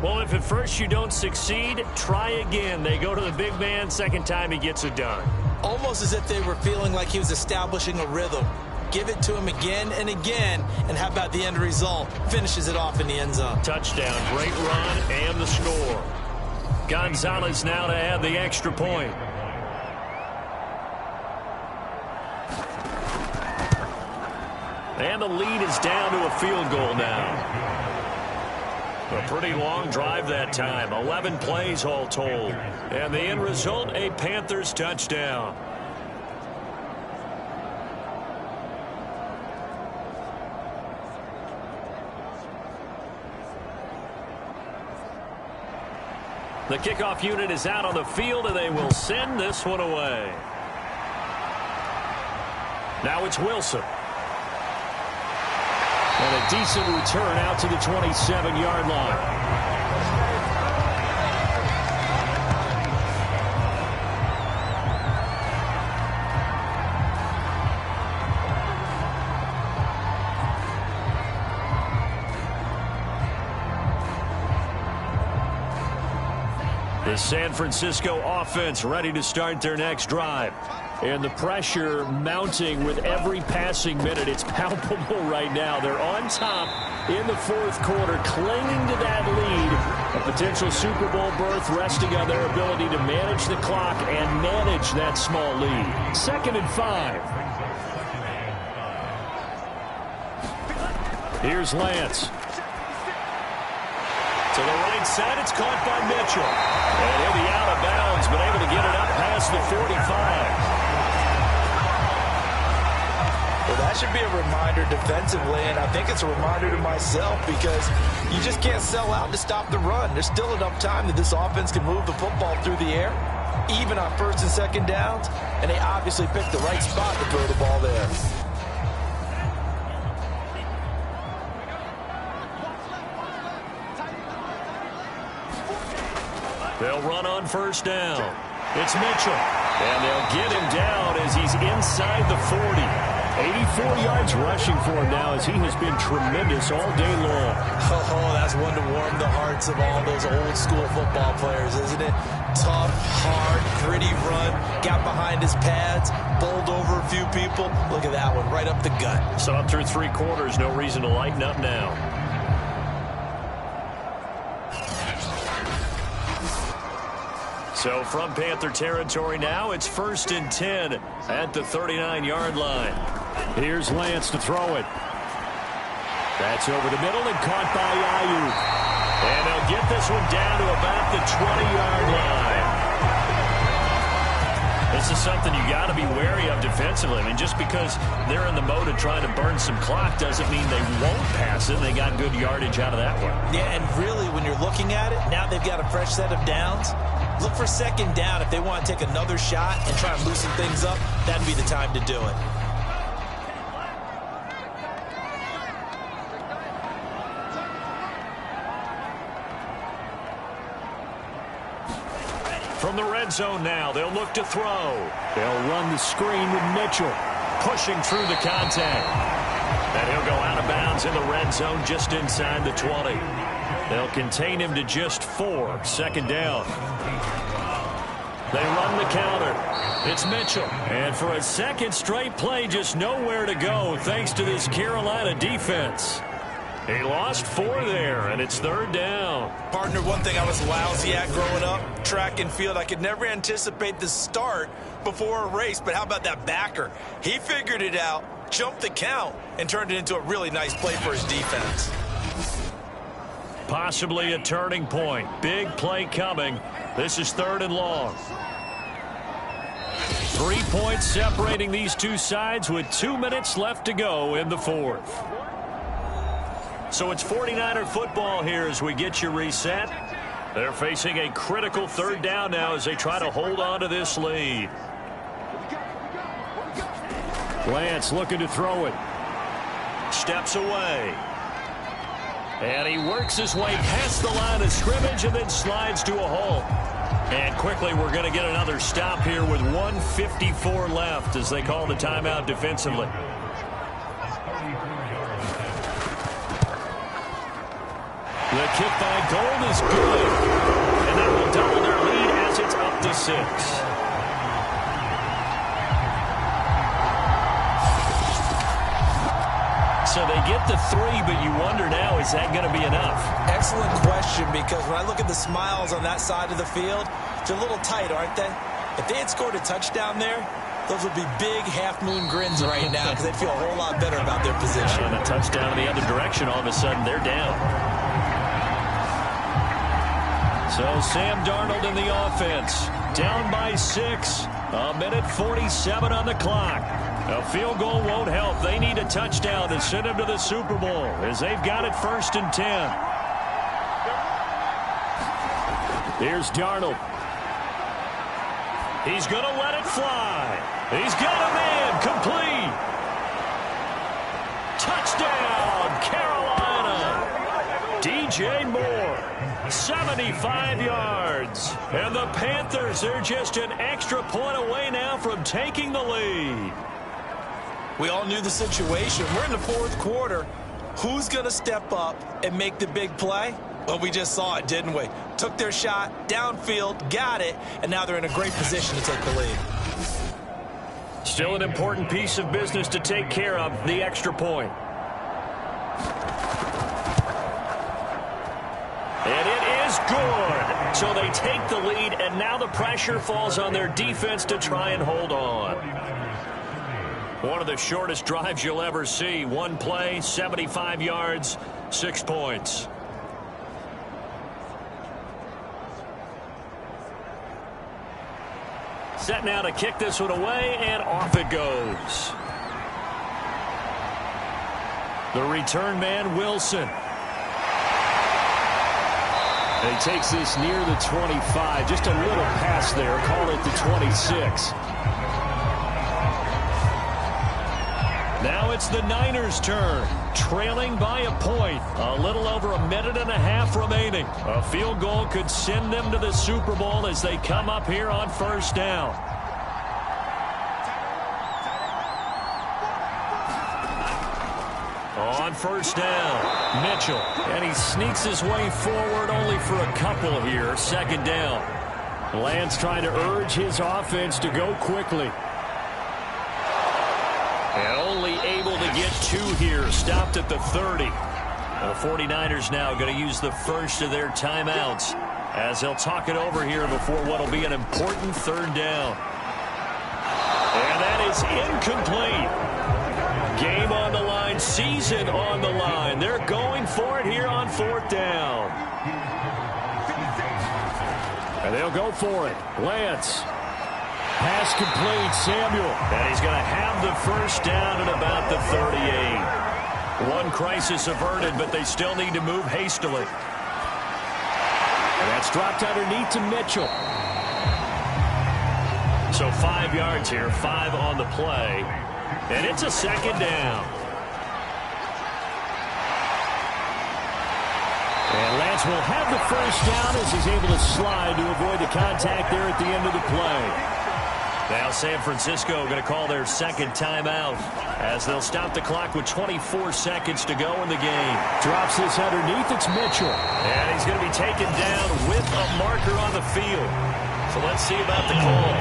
Well, if at first you don't succeed, try again. They go to the big man. 2nd time he gets it done. almost as if they were feeling like he was establishing a rhythm. Give it to him again and again, and how about the end result? Finishes it off in the end zone. Touchdown, great run, and the score. Gonzalez now to add the extra point. And the lead is down to a field goal now. A pretty long drive that time. 11 plays all told. And the end result, a Panthers touchdown. The kickoff unit is out on the field, and they will send this one away. Now it's Wilson. And a decent return out to the 27-yard line. The San Francisco offense ready to start their next drive. And the pressure mounting with every passing minute. It's palpable right now. They're on top in the fourth quarter, clinging to that lead. A potential Super Bowl berth resting on their ability to manage the clock and manage that small lead. 2nd and 5. Here's Lance. To the right side, it's caught by Mitchell. And he'll be out of bounds, but able to get it up past the 45. Well, that should be a reminder defensively, and I think it's a reminder to myself because you just can't sell out to stop the run. There's still enough time that this offense can move the football through the air, even on 1st and 2nd downs, and they obviously picked the right spot to throw the ball there. They'll run on 1st down. It's Mitchell. And they'll get him down as he's inside the 40. 84 yards rushing for him now as he has been tremendous all day long. Oh, that's one to warm the hearts of all those old school football players, isn't it? Tough, hard, gritty run. Got behind his pads, bowled over a few people. Look at that one, right up the gut. Saw it through 3 quarters. No reason to lighten up now. So from Panther territory now, it's 1st and 10 at the 39-yard line. Here's Lance to throw it. That's over the middle and caught by Ayuk. And they'll get this one down to about the 20-yard line. This is something you got to be wary of defensively. I mean, just because they're in the mode of trying to burn some clock doesn't mean they won't pass it. They got good yardage out of that one. Yeah, and really, when you're looking at it, now they've got a fresh set of downs. Look for 2nd down. If they want to take another shot and try and loosen things up, that'd be the time to do it. From the red zone now, they'll look to throw. They'll run the screen with Mitchell, pushing through the contact. And he'll go out of bounds in the red zone just inside the 20. They'll contain him to just 4. 2nd down. They run the counter. It's Mitchell. And for a 2nd straight play, just nowhere to go thanks to this Carolina defense. He lost 4 there, and it's 3rd down. Partner, one thing I was lousy at growing up, track and field, I could never anticipate the start before a race, but how about that backer? He figured it out, jumped the count, and turned it into a really nice play for his defense. Possibly a turning point. Big play coming. This is 3rd and long. 3 points separating these two sides with 2 minutes left to go in the 4th. So it's 49er football here as we get you reset. They're facing a critical 3rd down now as they try to hold on to this lead. Lance looking to throw it. Steps away. And he works his way past the line of scrimmage and then slides to a halt. And quickly we're going to get another stop here with 1:54 left as they call the timeout defensively. The kick by Gold is good. And that will double their lead as it's up to 6. So they get the 3, but you wonder now, is that going to be enough? Excellent question, because when I look at the smiles on that side of the field, they're a little tight, aren't they? If they had scored a touchdown there, those would be big half-moon grins right now because they'd feel a whole lot better about their position. And a touchdown in the other direction, all of a sudden they're down. So Sam Darnold in the offense, down by 6, 1:47 on the clock. A field goal won't help. They need a touchdown to send them to the Super Bowl as they've got it 1st and 10. Here's Darnold. He's going to let it fly. He's got a man complete. Touchdown, Carolina. DJ Moore, 75 yards. And the Panthers are just an extra point away now from taking the lead. We all knew the situation. We're in the 4th quarter. Who's going to step up and make the big play? Well, we just saw it, didn't we? Took their shot, downfield, got it, and now they're in a great position to take the lead. Still an important piece of business to take care of, the extra point. And it is good. So they take the lead, and now the pressure falls on their defense to try and hold on. One of the shortest drives you'll ever see. One play, 75 yards, 6 points. Set now to kick this one away, and off it goes. The return man, Wilson. And he takes this near the 25. Just a little pass there. Call it the 26. Now it's the Niners' turn. Trailing by a point. A little over a minute and a half remaining. A field goal could send them to the Super Bowl as they come up here on 1st down. On 1st down, Mitchell. And he sneaks his way forward only for a couple here. 2nd down. Lance trying to urge his offense to go quickly. And only able to get 2 here. Stopped at the 30. The 49ers now going to use the first of their timeouts as they'll talk it over here before what will be an important 3rd down. And that is incomplete. Game on the line, season on the line. They're going for it here on 4th down. And they'll go for it. Lance. Pass complete, Samuel. And he's going to have the 1st down at about the 38. One crisis averted, but they still need to move hastily. And that's dropped underneath to Mitchell. So 5 yards here, 5 on the play. And it's a 2nd down. And Lance will have the 1st down as he's able to slide to avoid the contact there at the end of the play. Now San Francisco going to call their 2nd timeout as they'll stop the clock with 24 seconds to go in the game. Drops this underneath. It's Mitchell. And he's going to be taken down with a marker on the field. So let's see about the call.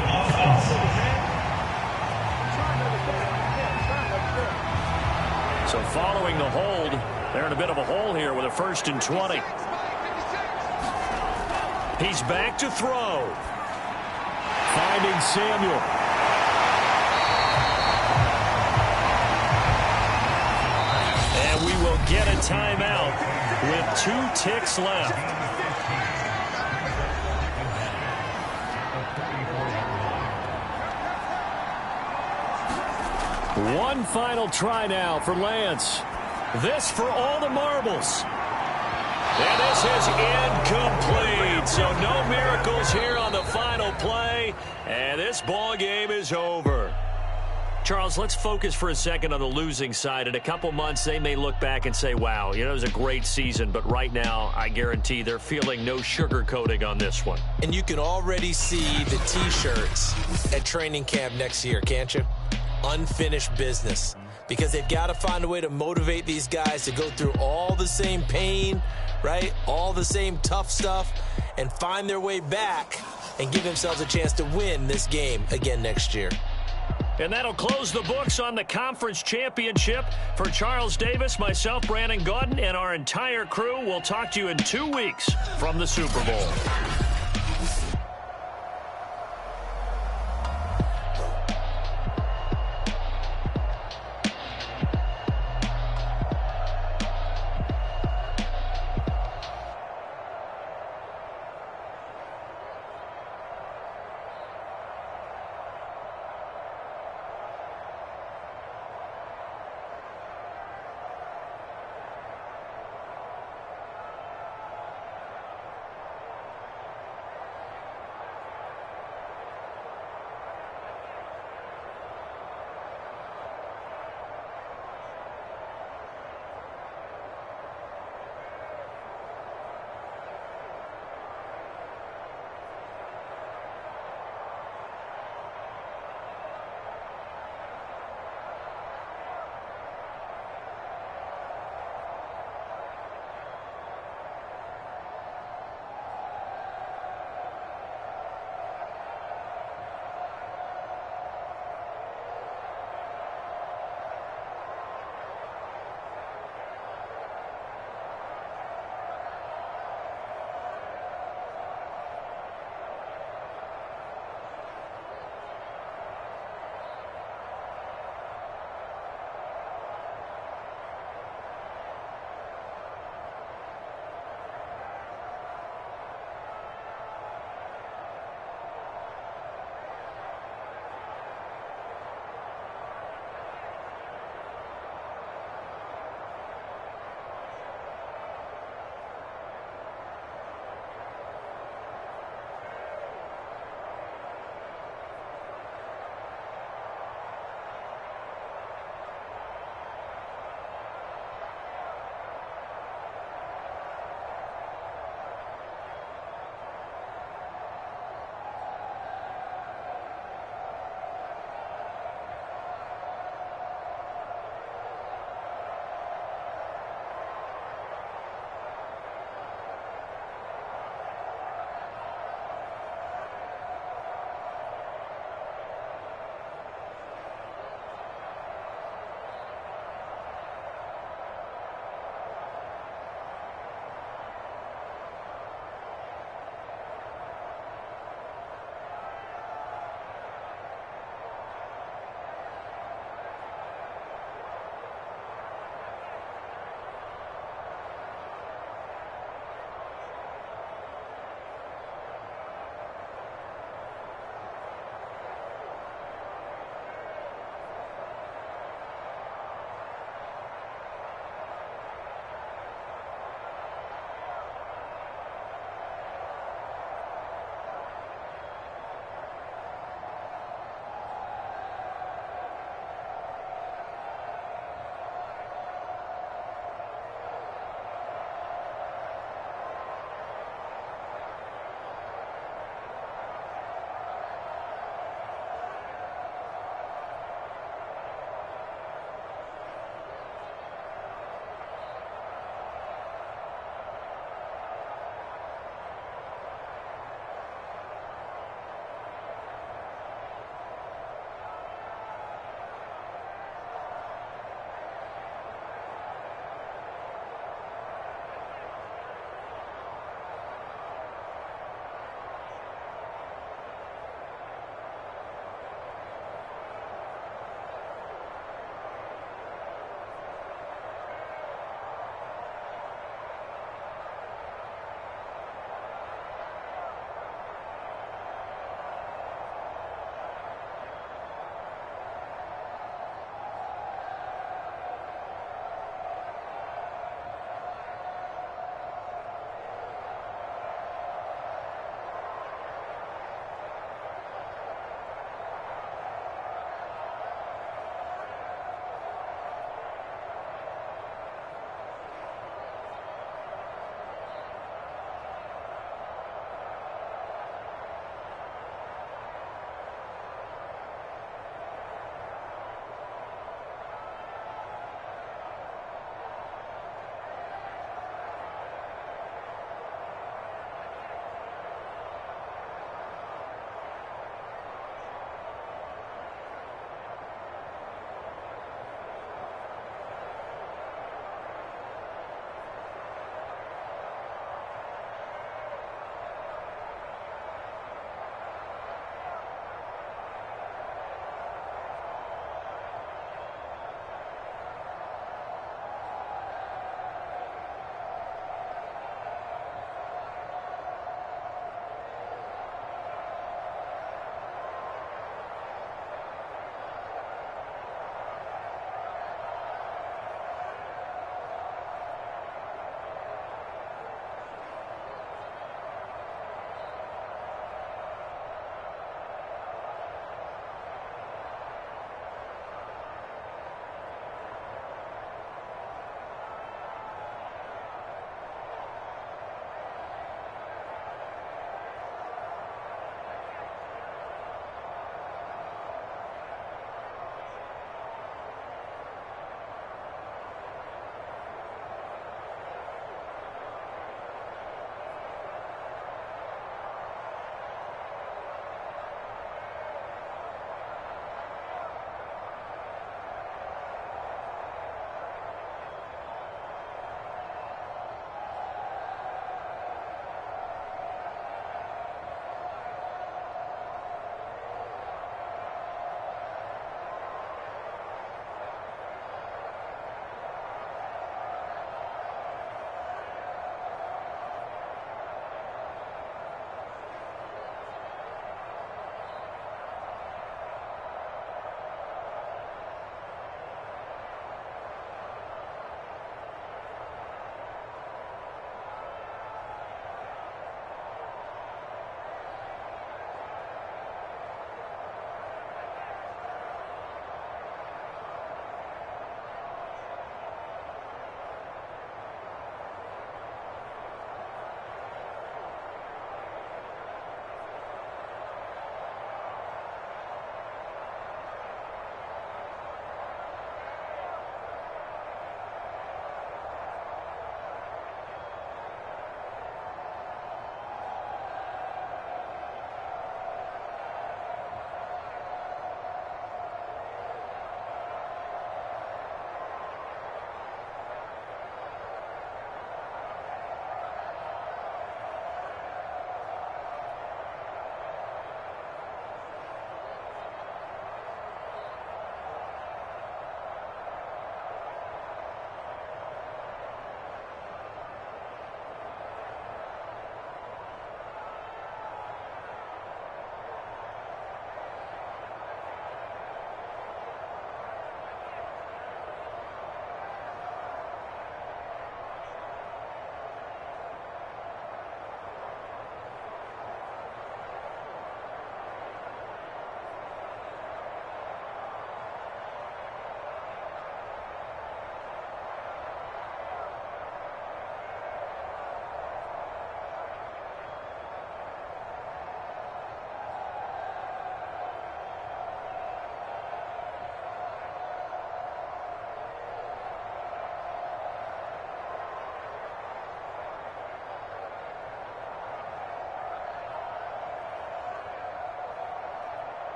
So following the hold, they're in a bit of a hole here with a 1st and 20. He's back to throw. Finding Samuel. And we will get a timeout with 2 ticks left. One final try now for Lance. This for all the marbles. And this is incomplete. So no miracles here on the final play. And this ball game is over. Charles, let's focus for a second on the losing side. In a couple months, they may look back and say, wow, it was a great season. But right now, I guarantee they're feeling no sugarcoating on this one. And you can already see the T-shirts at training camp next year, can't you? Unfinished business. Because they've got to find a way to motivate these guys to go through all the same pain, right? All the same tough stuff, and find their way back and give themselves a chance to win this game again next year. And that'll close the books on the conference championship. For Charles Davis, myself, Brandon Gaudin, and our entire crew, we'll talk to you in 2 weeks from the Super Bowl.